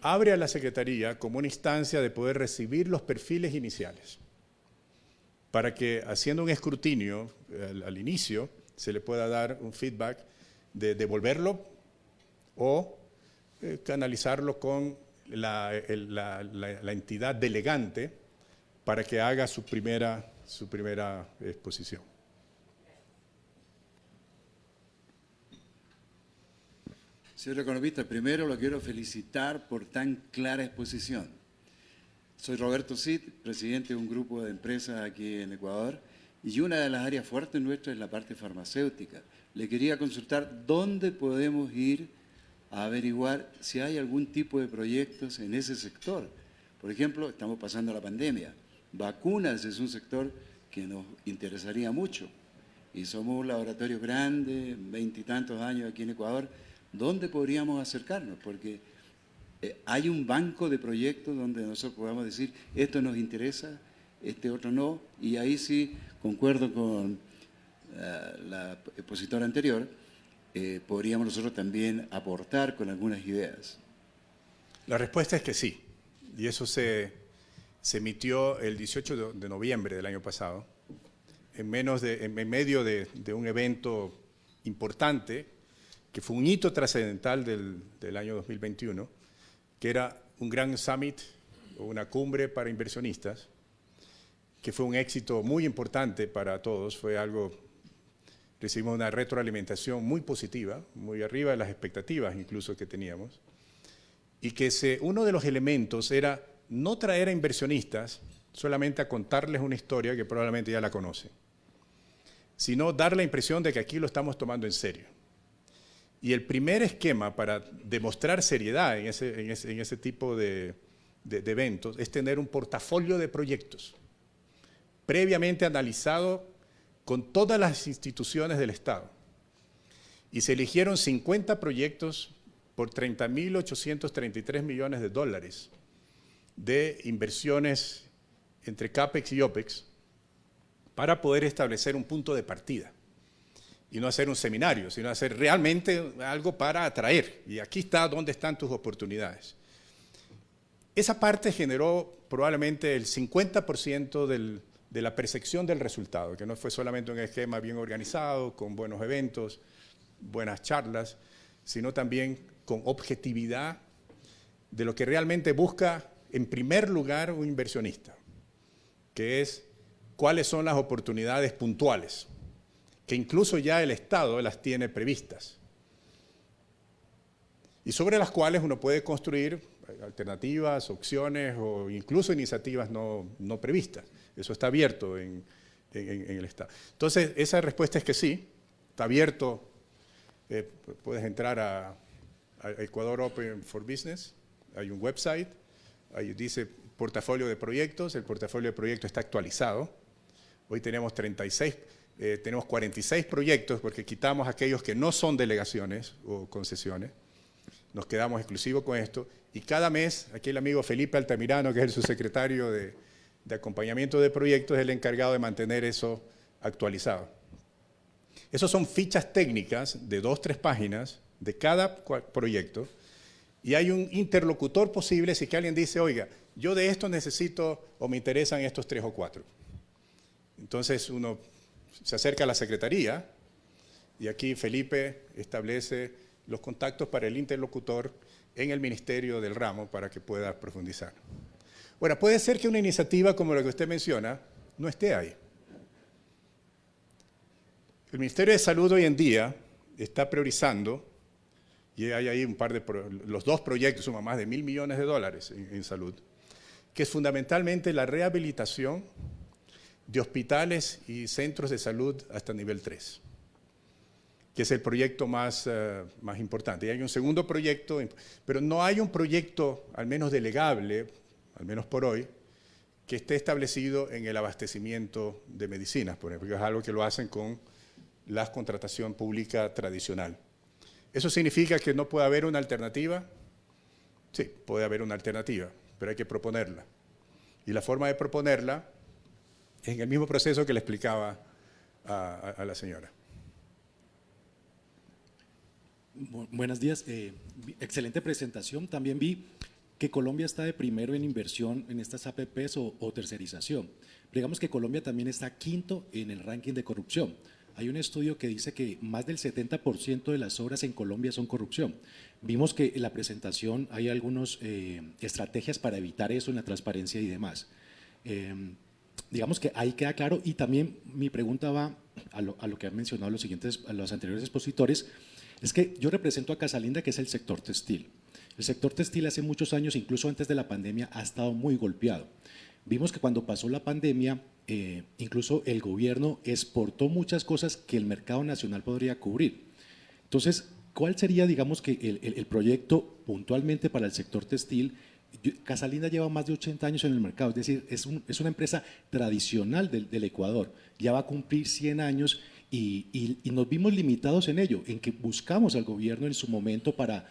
[SPEAKER 3] abre a la Secretaría como una instancia de poder recibir los perfiles iniciales, para que haciendo un escrutinio al inicio se le pueda dar un feedback de devolverlo o canalizarlo con la entidad delegante para que haga su primera exposición.
[SPEAKER 5] Señor economista, primero lo quiero felicitar por tan clara exposición. Soy Roberto Cid, presidente de un grupo de empresas aquí en Ecuador, y una de las áreas fuertes nuestras es la parte farmacéutica. Le quería consultar dónde podemos ir a averiguar si hay algún tipo de proyectos en ese sector. Por ejemplo, estamos pasando la pandemia. Vacunas es un sector que nos interesaría mucho. Y somos un laboratorio grande, 20 y tantos años aquí en Ecuador. ¿Dónde podríamos acercarnos? Porque hay un banco de proyectos donde nosotros podamos decir, esto nos interesa, este otro no, y ahí sí concuerdo con la expositora anterior, podríamos nosotros también aportar con algunas ideas.
[SPEAKER 3] La respuesta es que sí, y eso se emitió el 18 de noviembre del año pasado, en medio de un evento importante, que fue un hito trascendental del año 2021, que era un gran summit, o una cumbre para inversionistas, que fue un éxito muy importante para todos, recibimos una retroalimentación muy positiva, muy arriba de las expectativas incluso que teníamos, y que uno de los elementos era no traer a inversionistas solamente a contarles una historia que probablemente ya la conocen, sino dar la impresión de que aquí lo estamos tomando en serio. Y el primer esquema para demostrar seriedad en ese tipo de eventos es tener un portafolio de proyectos previamente analizado con todas las instituciones del Estado. Y se eligieron 50 proyectos por $30.833 millones de inversiones entre CAPEX y OPEX para poder establecer un punto de partida. Y no hacer un seminario, sino hacer realmente algo para atraer. Y aquí está donde están tus oportunidades. Esa parte generó probablemente el 50% de la percepción del resultado, que no fue solamente un esquema bien organizado, con buenos eventos, buenas charlas, sino también con objetividad de lo que realmente busca en primer lugar un inversionista, que es cuáles son las oportunidades puntuales, que incluso ya el Estado las tiene previstas, y sobre las cuales uno puede construir alternativas, opciones o incluso iniciativas no previstas. Eso está abierto en el Estado. Entonces, esa respuesta es que sí, está abierto. Puedes entrar a Ecuador Open for Business, hay un website, ahí dice portafolio de proyectos, el portafolio de proyectos está actualizado. Hoy tenemos 46 proyectos porque quitamos aquellos que no son delegaciones o concesiones. Nos quedamos exclusivos con esto. Y cada mes, aquí el amigo Felipe Altamirano, que es el subsecretario de acompañamiento de proyectos, es el encargado de mantener eso actualizado. Esos son fichas técnicas de 2-3 páginas de cada proyecto. Y hay un interlocutor posible si que alguien dice, oiga, yo de esto necesito o me interesan estos 3 o 4. Entonces uno se acerca a la Secretaría y aquí Felipe establece los contactos para el interlocutor en el Ministerio del Ramo para que pueda profundizar. Bueno, puede ser que una iniciativa como la que usted menciona no esté ahí. El Ministerio de Salud hoy en día está priorizando, y hay ahí los 2 proyectos suman más de $1.000 millones en salud, que es fundamentalmente la rehabilitación de hospitales y centros de salud hasta nivel 3, que es el proyecto más importante. Y hay un segundo proyecto, pero no hay un proyecto, al menos delegable, al menos por hoy, que esté establecido en el abastecimiento de medicinas, por ejemplo, que es algo que lo hacen con la contratación pública tradicional. ¿Eso significa que no puede haber una alternativa? Sí, puede haber una alternativa, pero hay que proponerla. Y la forma de proponerla es en el mismo proceso que le explicaba a la señora.
[SPEAKER 6] Buenos días, excelente presentación. También vi que Colombia está de primero en inversión en estas APPs o tercerización. Digamos que Colombia también está quinto en el ranking de corrupción. Hay un estudio que dice que más del 70% de las obras en Colombia son corrupción. Vimos que en la presentación hay algunas estrategias para evitar eso en la transparencia y demás. Digamos que ahí queda claro, y también mi pregunta va a lo que han mencionado los anteriores expositores. Es que yo represento a Casalinda, que es el sector textil. El sector textil hace muchos años, incluso antes de la pandemia, ha estado muy golpeado. Vimos que cuando pasó la pandemia, incluso el gobierno exportó muchas cosas que el mercado nacional podría cubrir. Entonces, ¿cuál sería, digamos, que el proyecto puntualmente para el sector textil? Casalinda lleva más de 80 años en el mercado, es decir, es una empresa tradicional del Ecuador, ya va a cumplir 100 años y nos vimos limitados en ello, en que buscamos al gobierno en su momento para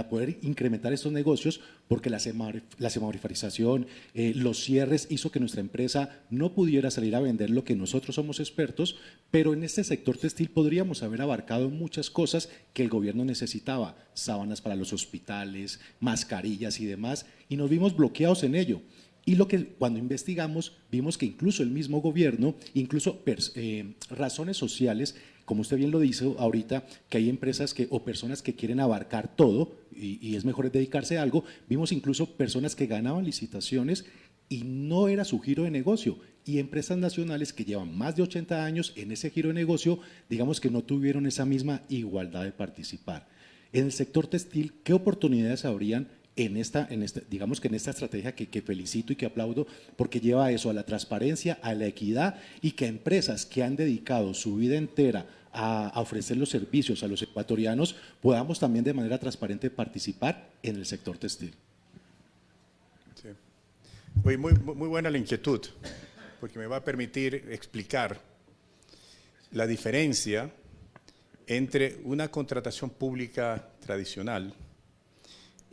[SPEAKER 6] poder incrementar estos negocios, porque la semaforización, los cierres hizo que nuestra empresa no pudiera salir a vender lo que nosotros somos expertos, pero en este sector textil podríamos haber abarcado muchas cosas que el gobierno necesitaba, sábanas para los hospitales, mascarillas y demás, y nos vimos bloqueados en ello. Y cuando investigamos, vimos que incluso el mismo gobierno, incluso razones sociales, como usted bien lo dice ahorita, que hay empresas o personas que quieren abarcar todo y es mejor dedicarse a algo. Vimos incluso personas que ganaban licitaciones y no era su giro de negocio, y empresas nacionales que llevan más de 80 años en ese giro de negocio, digamos que no tuvieron esa misma igualdad de participar. En el sector textil, ¿qué oportunidades habrían digamos que en esta estrategia que felicito y que aplaudo, porque lleva a eso, a la transparencia, a la equidad, y que empresas que han dedicado su vida entera a ofrecer los servicios a los ecuatorianos podamos también de manera transparente participar en el sector textil?
[SPEAKER 3] Sí. Muy buena la inquietud, porque me va a permitir explicar la diferencia entre una contratación pública tradicional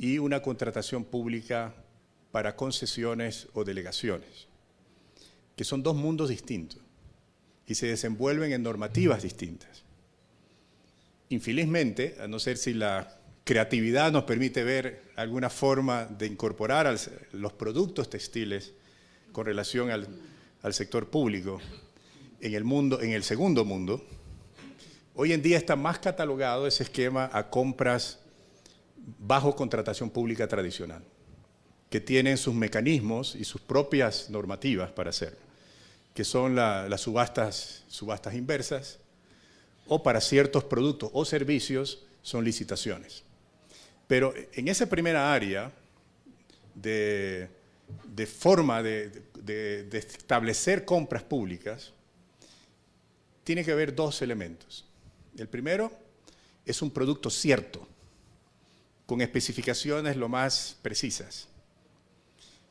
[SPEAKER 3] y una contratación pública para concesiones o delegaciones, que son dos mundos distintos y se desenvuelven en normativas distintas. Infelizmente, a no ser si la creatividad nos permite ver alguna forma de incorporar los productos textiles con relación al sector público en el segundo mundo, hoy en día está más catalogado ese esquema a compras bajo contratación pública tradicional, que tienen sus mecanismos y sus propias normativas para hacerlo, que son las subastas inversas, o para ciertos productos o servicios son licitaciones. Pero en esa primera área de forma de establecer compras públicas, tiene que haber dos elementos. El primero es un producto cierto, con especificaciones lo más precisas.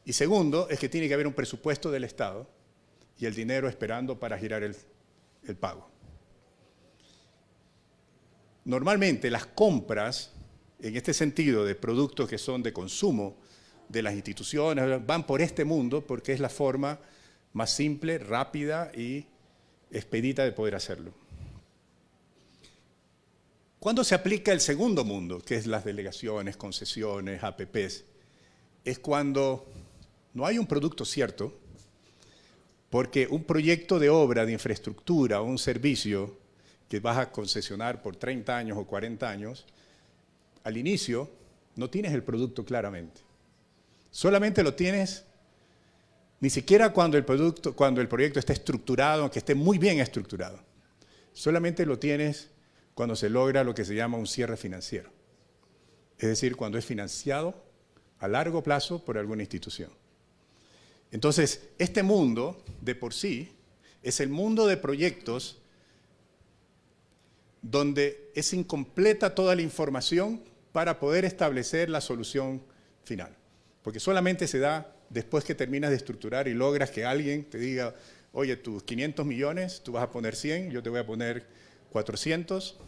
[SPEAKER 3] Y segundo, es que tiene que haber un presupuesto del Estado y el dinero esperando para girar el pago. Normalmente las compras, en este sentido, de productos que son de consumo de las instituciones, van por este mundo porque es la forma más simple, rápida y expedita de poder hacerlo. ¿Cuándo se aplica el segundo mundo, que es las delegaciones, concesiones, APPs? Es cuando no hay un producto cierto, porque un proyecto de obra, de infraestructura o un servicio que vas a concesionar por 30 años o 40 años, al inicio no tienes el producto claramente. Solamente lo tienes ni siquiera cuando el proyecto esté estructurado, aunque esté muy bien estructurado. Solamente lo tienes cuando se logra lo que se llama un cierre financiero. Es decir, cuando es financiado a largo plazo por alguna institución. Entonces, este mundo, de por sí, es el mundo de proyectos donde es incompleta toda la información para poder establecer la solución final. Porque solamente se da después que terminas de estructurar y logras que alguien te diga, oye, tus 500 millones, tú vas a poner 100, yo te voy a poner 400,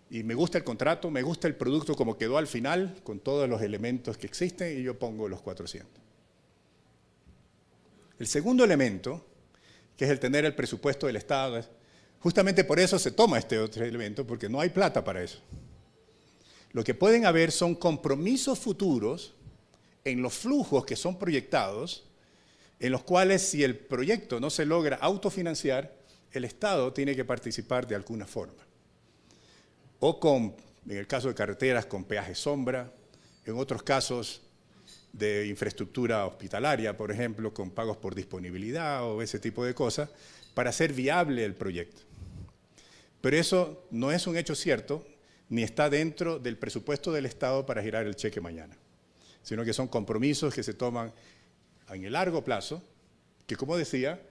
[SPEAKER 3] y me gusta el contrato, me gusta el producto como quedó al final, con todos los elementos que existen, y yo pongo los 400. El segundo elemento, que es el tener el presupuesto del Estado, Justamente por eso se toma este otro elemento, porque no hay plata para eso. Lo que pueden haber son compromisos futuros en los flujos que son proyectados, en los cuales si el proyecto no se logra autofinanciar, el Estado tiene que participar de alguna forma. O con, en el caso de carreteras, con peaje sombra, en otros casos de infraestructura hospitalaria, por ejemplo, con pagos por disponibilidad o ese tipo de cosas, para hacer viable el proyecto. Pero eso no es un hecho cierto, ni está dentro del presupuesto del Estado para girar el cheque mañana, sino que son compromisos que se toman en el largo plazo, que como decía,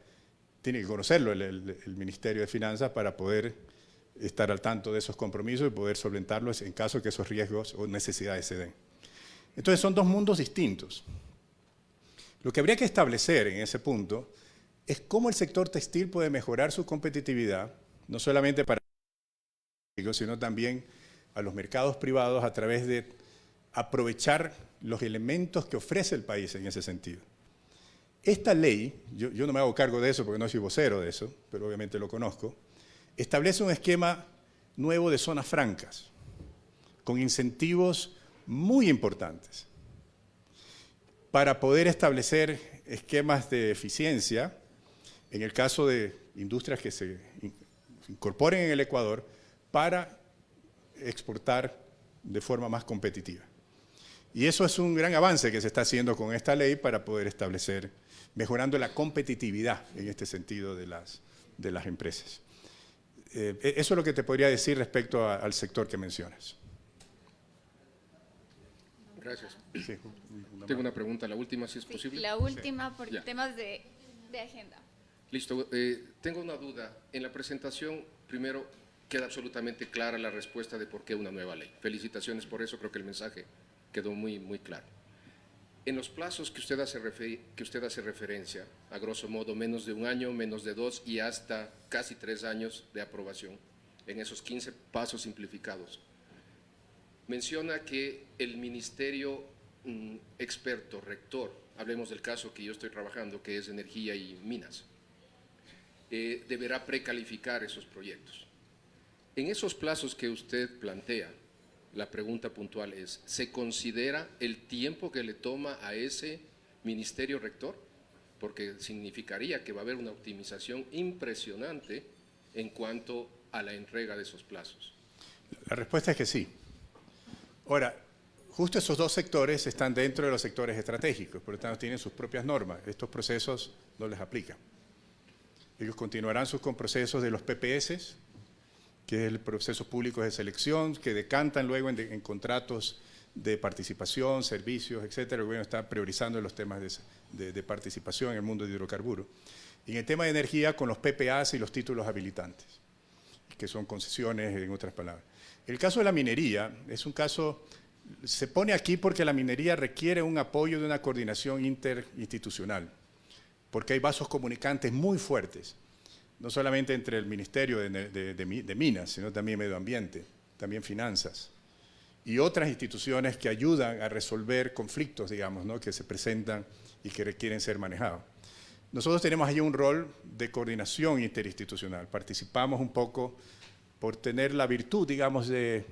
[SPEAKER 3] tiene que conocerlo el Ministerio de Finanzas para poder estar al tanto de esos compromisos y poder solventarlos en caso de que esos riesgos o necesidades se den. Entonces son dos mundos distintos. Lo que habría que establecer en ese punto es cómo el sector textil puede mejorar su competitividad, no solamente para sino también a los mercados privados a través de aprovechar los elementos que ofrece el país en ese sentido. Esta ley, yo no me hago cargo de eso porque no soy vocero de eso, pero obviamente lo conozco, establece un esquema nuevo de zonas francas, con incentivos muy importantes, para poder establecer esquemas de eficiencia, en el caso de industrias que se incorporen en el Ecuador, para exportar de forma más competitiva. Y eso es un gran avance que se está haciendo con esta ley para poder establecer, mejorando la competitividad en este sentido de las empresas. Eso es lo que te podría decir respecto al sector que mencionas.
[SPEAKER 2] Gracias.
[SPEAKER 3] Sí,
[SPEAKER 2] Tengo una pregunta, la última, si es posible.
[SPEAKER 1] La última por
[SPEAKER 2] Ya.
[SPEAKER 1] temas de agenda.
[SPEAKER 2] Listo. Tengo una duda. En la presentación, primero, queda absolutamente clara la respuesta de por qué una nueva ley. Felicitaciones por eso, creo que el mensaje quedó muy, muy claro. En los plazos que usted hace referencia, a grosso modo, menos de un año, menos de 2 y hasta casi 3 años de aprobación, en esos 15 pasos simplificados, menciona que el ministerio experto, rector, hablemos del caso que yo estoy trabajando, que es energía y minas, deberá precalificar esos proyectos. En esos plazos que usted plantea, la pregunta puntual es, ¿se considera el tiempo que le toma a ese ministerio rector? Porque significaría que va a haber una optimización impresionante en cuanto a la entrega de esos plazos.
[SPEAKER 3] La respuesta es que sí. Ahora, justo esos dos sectores están dentro de los sectores estratégicos, por lo tanto tienen sus propias normas. Estos procesos no les aplican. Ellos continuarán con procesos de los PPS, que es el proceso público de selección, que decantan luego en contratos de participación, servicios, etcétera. El gobierno está priorizando los temas de participación en el mundo de hidrocarburos. Y en el tema de energía, con los PPAs y los títulos habilitantes, que son concesiones, en otras palabras. El caso de la minería es un caso, se pone aquí porque la minería requiere un apoyo de una coordinación interinstitucional, porque hay vasos comunicantes muy fuertes, no solamente entre el Ministerio de Minas, sino también Medio Ambiente, también Finanzas, y otras instituciones que ayudan a resolver conflictos, digamos, ¿no?, que se presentan y que requieren ser manejados. Nosotros tenemos allí un rol de coordinación interinstitucional, participamos un poco por tener la virtud, digamos, de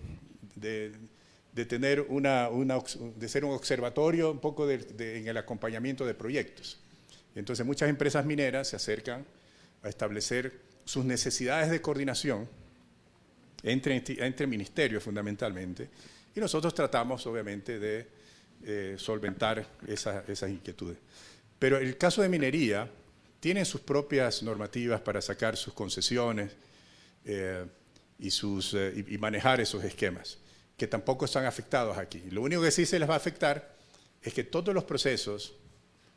[SPEAKER 3] tener de ser un observatorio un poco en el acompañamiento de proyectos. Entonces muchas empresas mineras se acercan a establecer sus necesidades de coordinación entre ministerios fundamentalmente, y nosotros tratamos obviamente de solventar esas inquietudes. Pero el caso de minería tiene sus propias normativas para sacar sus concesiones y manejar esos esquemas, que tampoco están afectados aquí. Lo único que sí se les va a afectar es que todos los procesos,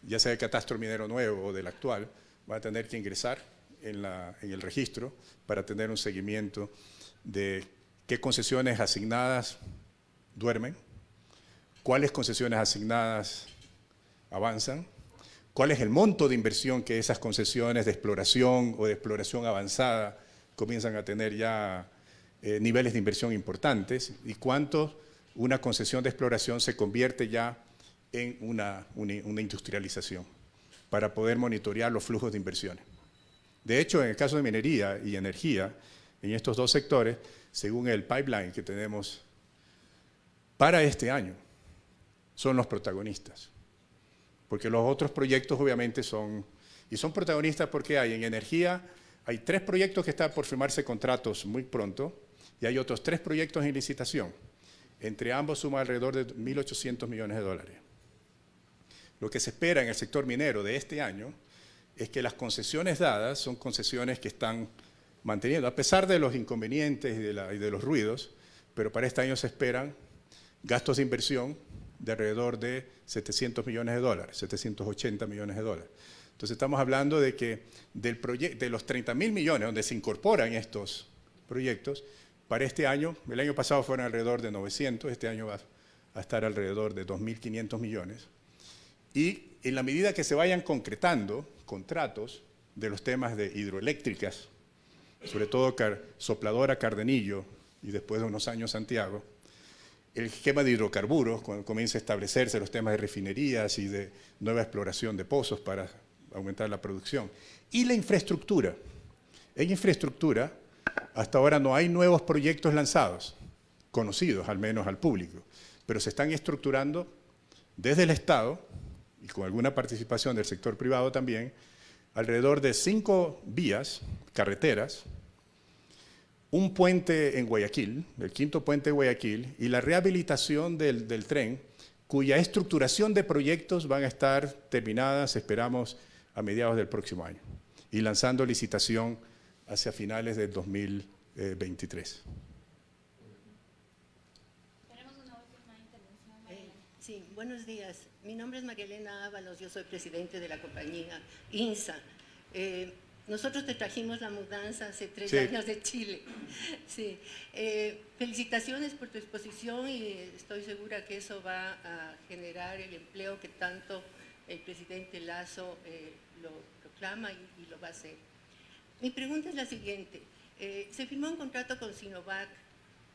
[SPEAKER 3] ya sea del catastro minero nuevo o del actual, van a tener que ingresar en el registro para tener un seguimiento de qué concesiones asignadas duermen, cuáles concesiones asignadas avanzan, cuál es el monto de inversión que esas concesiones de exploración o de exploración avanzada comienzan a tener ya niveles de inversión importantes, y cuánto una concesión de exploración se convierte ya en una industrialización, para poder monitorear los flujos de inversiones. De hecho, en el caso de minería y energía, en estos dos sectores, según el pipeline que tenemos para este año, son los protagonistas. Porque los otros proyectos obviamente son protagonistas porque en energía hay 3 proyectos que están por firmarse contratos muy pronto y hay otros 3 proyectos en licitación. Entre ambos suma alrededor de 1.800 millones de dólares. Lo que se espera en el sector minero de este año es que las concesiones dadas son concesiones que están manteniendo, a pesar de los inconvenientes y de los ruidos, pero para este año se esperan gastos de inversión de alrededor de 700 millones de dólares, 780 millones de dólares. Entonces estamos hablando de que de los 30.000 millones donde se incorporan estos proyectos, para este año, el año pasado fueron alrededor de 900, este año va a estar alrededor de 2.500 millones. Y en la medida que se vayan concretando contratos de los temas de hidroeléctricas, sobre todo Sopladora Cardenillo y después de unos años Santiago, el esquema de hidrocarburos, cuando comienza a establecerse los temas de refinerías y de nueva exploración de pozos para aumentar la producción. Y la infraestructura. En infraestructura, hasta ahora no hay nuevos proyectos lanzados, conocidos al menos al público, pero se están estructurando desde el Estado y con alguna participación del sector privado también, alrededor de 5 vías, carreteras, un puente en Guayaquil, el 5º puente de Guayaquil, y la rehabilitación del tren, cuya estructuración de proyectos van a estar terminadas, esperamos, a mediados del próximo año, y lanzando licitación hacia finales del 2023.
[SPEAKER 7] Tenemos una última intervención. Sí, buenos días. Mi nombre es Marilena Ábalos, yo soy presidente de la compañía INSA. Nosotros te trajimos la mudanza hace 3 años de Chile. Sí. Felicitaciones por tu exposición y estoy segura que eso va a generar el empleo que tanto el presidente Lasso lo proclama y lo va a hacer. Mi pregunta es la siguiente. Se firmó un contrato con Sinovac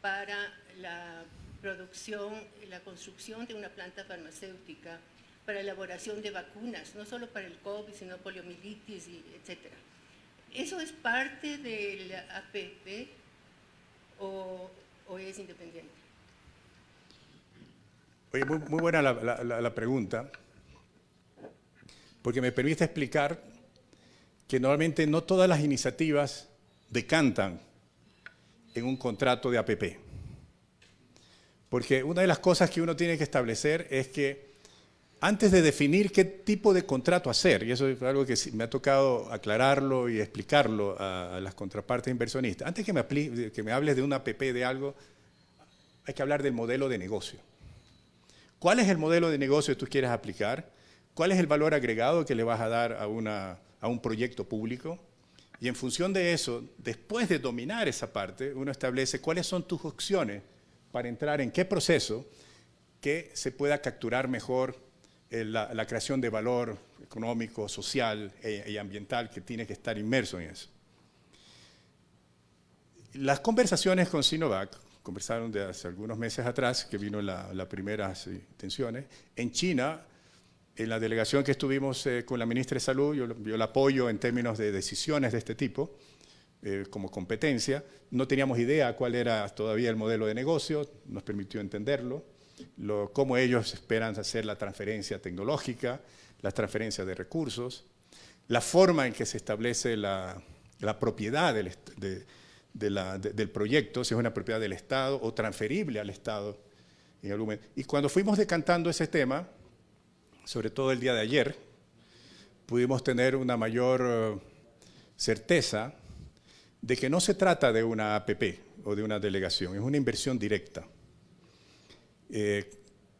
[SPEAKER 7] para la producción y la construcción de una planta farmacéutica para elaboración de vacunas, no solo para el COVID, sino poliomielitis, etc. ¿Eso es parte del APP o es independiente?
[SPEAKER 3] Oye, muy buena la pregunta, porque me permite explicar que normalmente no todas las iniciativas decantan en un contrato de APP. Porque una de las cosas que uno tiene que establecer es que antes de definir qué tipo de contrato hacer, y eso es algo que me ha tocado aclararlo y explicarlo a las contrapartes inversionistas, antes que me hables de una APP de algo, hay que hablar del modelo de negocio. ¿Cuál es el modelo de negocio que tú quieres aplicar? ¿Cuál es el valor agregado que le vas a dar a un proyecto público? Y en función de eso, después de dominar esa parte, uno establece cuáles son tus opciones para entrar en qué proceso que se pueda capturar mejor la creación de valor económico, social y ambiental que tiene que estar inmerso en eso. Las conversaciones con Sinovac, conversaron de hace algunos meses atrás, que vino las primeras intenciones. En China, en la delegación que estuvimos con la ministra de Salud, yo la apoyo en términos de decisiones de este tipo, como competencia. No teníamos idea cuál era todavía el modelo de negocio, nos permitió entenderlo, cómo ellos esperan hacer la transferencia tecnológica, la transferencia de recursos, la forma en que se establece la propiedad del proyecto, si es una propiedad del Estado o transferible al Estado en algún momento. Y cuando fuimos decantando ese tema, sobre todo el día de ayer, pudimos tener una mayor certeza de que no se trata de una APP o de una delegación, es una inversión directa.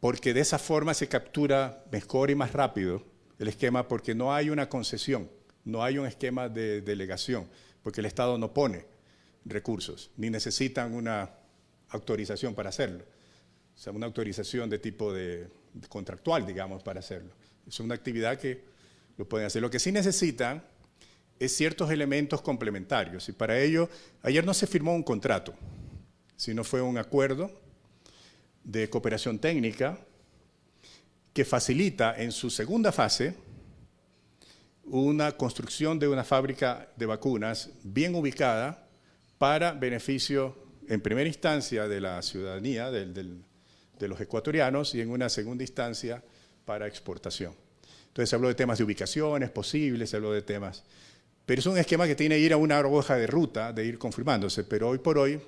[SPEAKER 3] Porque de esa forma se captura mejor y más rápido el esquema, porque no hay una concesión, no hay un esquema de delegación, porque el Estado no pone recursos, ni necesitan una autorización para hacerlo. O sea, una autorización de tipo de contractual, digamos, para hacerlo. Es una actividad que lo pueden hacer. Lo que sí necesitan es ciertos elementos complementarios, y para ello, ayer no se firmó un contrato, sino fue un acuerdo de cooperación técnica que facilita en su segunda fase una construcción de una fábrica de vacunas bien ubicada para beneficio, en primera instancia, de la ciudadanía, de los ecuatorianos, y en una segunda instancia para exportación. Entonces se habló de temas de ubicaciones posibles, se habló de temas... Pero es un esquema que tiene que ir a una hoja de ruta, de ir confirmándose, pero hoy por hoy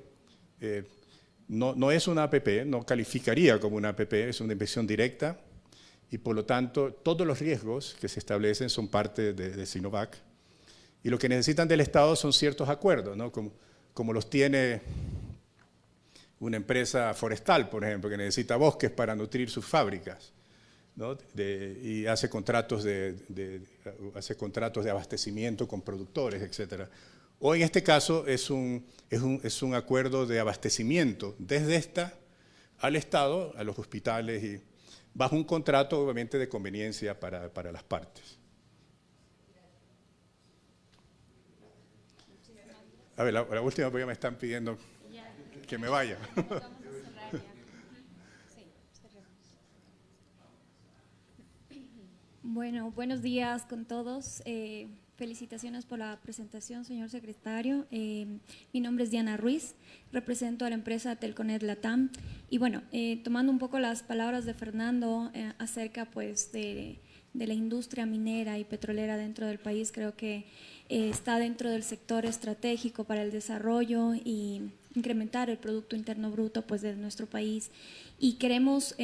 [SPEAKER 3] no es una APP, no calificaría como una APP, es una inversión directa, y por lo tanto todos los riesgos que se establecen son parte de Sinovac, y lo que necesitan del Estado son ciertos acuerdos, ¿no? Como los tiene una empresa forestal, por ejemplo, que necesita bosques para nutrir sus fábricas, ¿no? Y hace contratos de abastecimiento con productores, etc. O en este caso es un acuerdo de abastecimiento desde esta al Estado, a los hospitales, y bajo un contrato obviamente de conveniencia para las partes. A ver, la última, porque ya me están pidiendo que me vaya.
[SPEAKER 8] Bueno, buenos días con todos. Felicitaciones por la presentación, señor secretario. Mi nombre es Diana Ruiz, represento a la empresa Telconet Latam. Y bueno, tomando un poco las palabras de Fernando acerca pues de la industria minera y petrolera dentro del país, creo que está dentro del sector estratégico para el desarrollo y incrementar el Producto Interno Bruto pues de nuestro país. Y queremos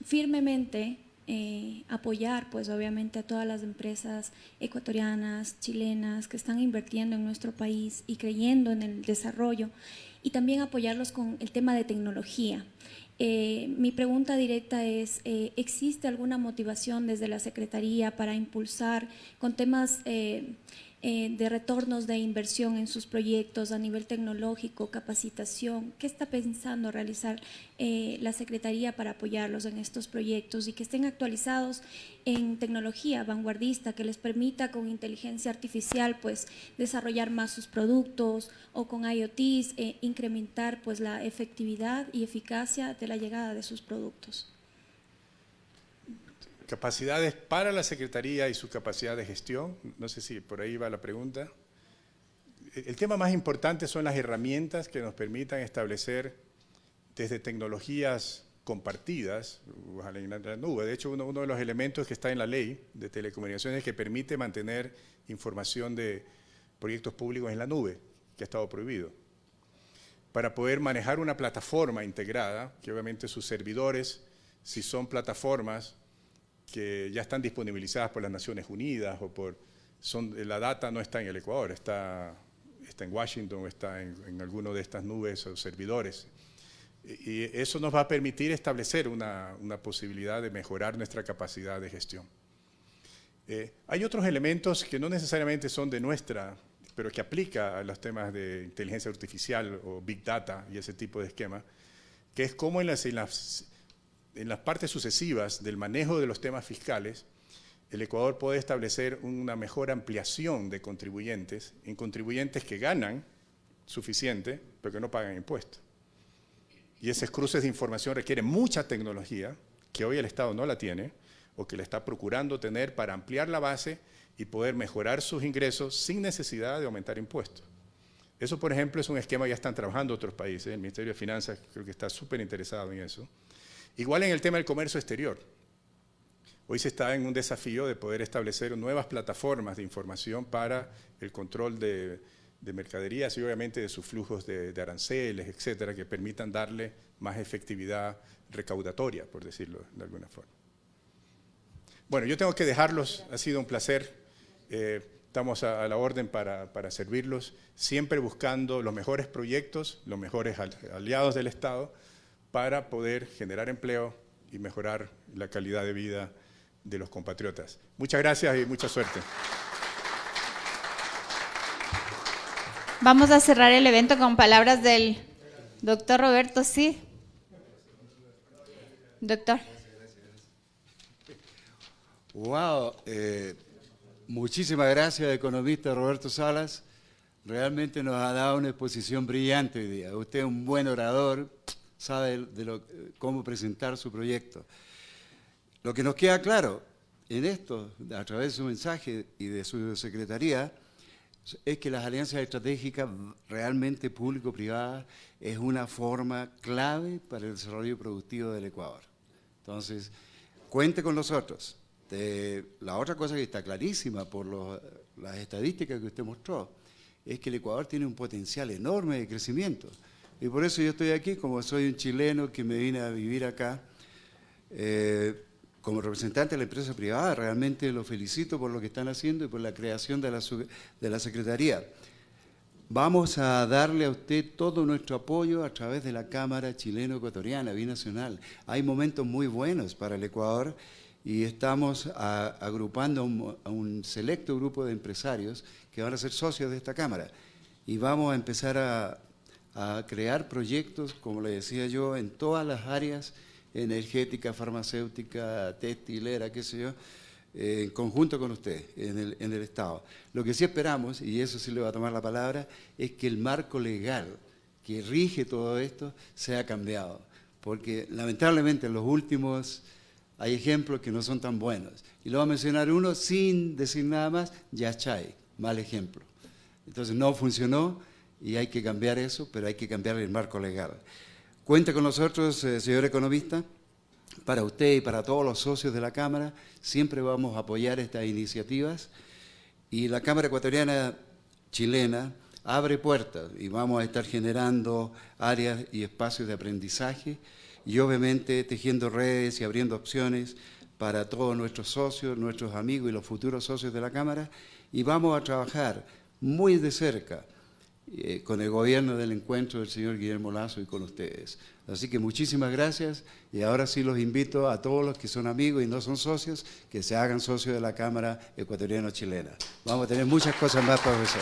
[SPEAKER 8] firmemente apoyar pues obviamente a todas las empresas ecuatorianas, chilenas que están invirtiendo en nuestro país y creyendo en el desarrollo, y también apoyarlos con el tema de tecnología. Mi pregunta directa es, ¿existe alguna motivación desde la Secretaría para impulsar con temas de retornos de inversión en sus proyectos a nivel tecnológico, capacitación? ¿Qué está pensando realizar la Secretaría para apoyarlos en estos proyectos y que estén actualizados en tecnología vanguardista que les permita con inteligencia artificial pues desarrollar más sus productos, o con IoTs incrementar pues la efectividad y eficacia de la llegada de sus productos?
[SPEAKER 3] Capacidades para la Secretaría y su capacidad de gestión, no sé si por ahí va la pregunta. El tema más importante son las herramientas que nos permitan establecer desde tecnologías compartidas, ojalá en la nube. De hecho, uno de los elementos que está en la ley de telecomunicaciones que permite mantener información de proyectos públicos en la nube, que ha estado prohibido, para poder manejar una plataforma integrada, que obviamente sus servidores, si son plataformas que ya están disponibilizadas por las Naciones Unidas la data no está en el Ecuador, está en Washington o está en alguno de estas nubes o servidores. Y eso nos va a permitir establecer una posibilidad de mejorar nuestra capacidad de gestión. Hay otros elementos que no necesariamente son de nuestra, pero que aplica a los temas de inteligencia artificial o Big Data y ese tipo de esquema, que es cómo en las partes sucesivas del manejo de los temas fiscales, el Ecuador puede establecer una mejor ampliación de contribuyentes, en contribuyentes que ganan suficiente, pero que no pagan impuestos. Y esos cruces de información requieren mucha tecnología, que hoy el Estado no la tiene, o que la está procurando tener para ampliar la base y poder mejorar sus ingresos sin necesidad de aumentar impuestos. Eso, por ejemplo, es un esquema que ya están trabajando otros países. El Ministerio de Finanzas creo que está súper interesado en eso. Igual en el tema del comercio exterior. Hoy se está en un desafío de poder establecer nuevas plataformas de información para el control de mercaderías y obviamente de sus flujos de aranceles, etcétera, que permitan darle más efectividad recaudatoria, por decirlo de alguna forma. Bueno, yo tengo que dejarlos, ha sido un placer. Estamos a la orden para servirlos, siempre buscando los mejores proyectos, los mejores aliados del Estado, para poder generar empleo y mejorar la calidad de vida de los compatriotas. Muchas gracias y mucha suerte.
[SPEAKER 1] Vamos a cerrar el evento con palabras del doctor Roberto Cid. Doctor.
[SPEAKER 5] Wow, muchísimas gracias, economista Roberto Salas. Realmente nos ha dado una exposición brillante hoy día. Usted es un buen orador, sabe cómo presentar su proyecto. Lo que nos queda claro
[SPEAKER 9] en esto, a través de su mensaje y de su secretaría, es que las alianzas estratégicas realmente público-privadas es una forma clave para el desarrollo productivo del Ecuador. Entonces, cuente con nosotros. La otra cosa que está clarísima por las estadísticas que usted mostró es que el Ecuador tiene un potencial enorme de crecimiento. Y por eso yo estoy aquí, como soy un chileno que me vine a vivir acá, como representante de la empresa privada, realmente lo felicito por lo que están haciendo y por la creación de la Secretaría. Vamos a darle a usted todo nuestro apoyo a través de la Cámara Chileno-Ecuatoriana, binacional. Hay momentos muy buenos para el Ecuador y estamos agrupando a un selecto grupo de empresarios que van a ser socios de esta Cámara. Y vamos a empezar a crear proyectos, como le decía yo, en todas las áreas, energética, farmacéutica, textilera, qué sé yo, en conjunto con usted, en el Estado. Lo que sí esperamos, y eso sí le va a tomar la palabra, es que el marco legal que rige todo esto sea cambiado, porque lamentablemente en los últimos hay ejemplos que no son tan buenos. Y lo voy a mencionar uno sin decir nada más, Yachay, mal ejemplo. Entonces no funcionó y hay que cambiar eso, pero hay que cambiar el marco legal. Cuente con nosotros, señor economista, para usted y para todos los socios de la Cámara, siempre vamos a apoyar estas iniciativas y la Cámara Ecuatoriana Chilena abre puertas y vamos a estar generando áreas y espacios de aprendizaje y obviamente tejiendo redes y abriendo opciones para todos nuestros socios, nuestros amigos y los futuros socios de la Cámara y vamos a trabajar muy de cerca con el gobierno del encuentro del señor Guillermo Lasso y con ustedes. Así que muchísimas gracias y ahora sí los invito a todos los que son amigos y no son socios, que se hagan socios de la Cámara Ecuatoriano-Chilena. Vamos a tener muchas cosas más para ofrecer.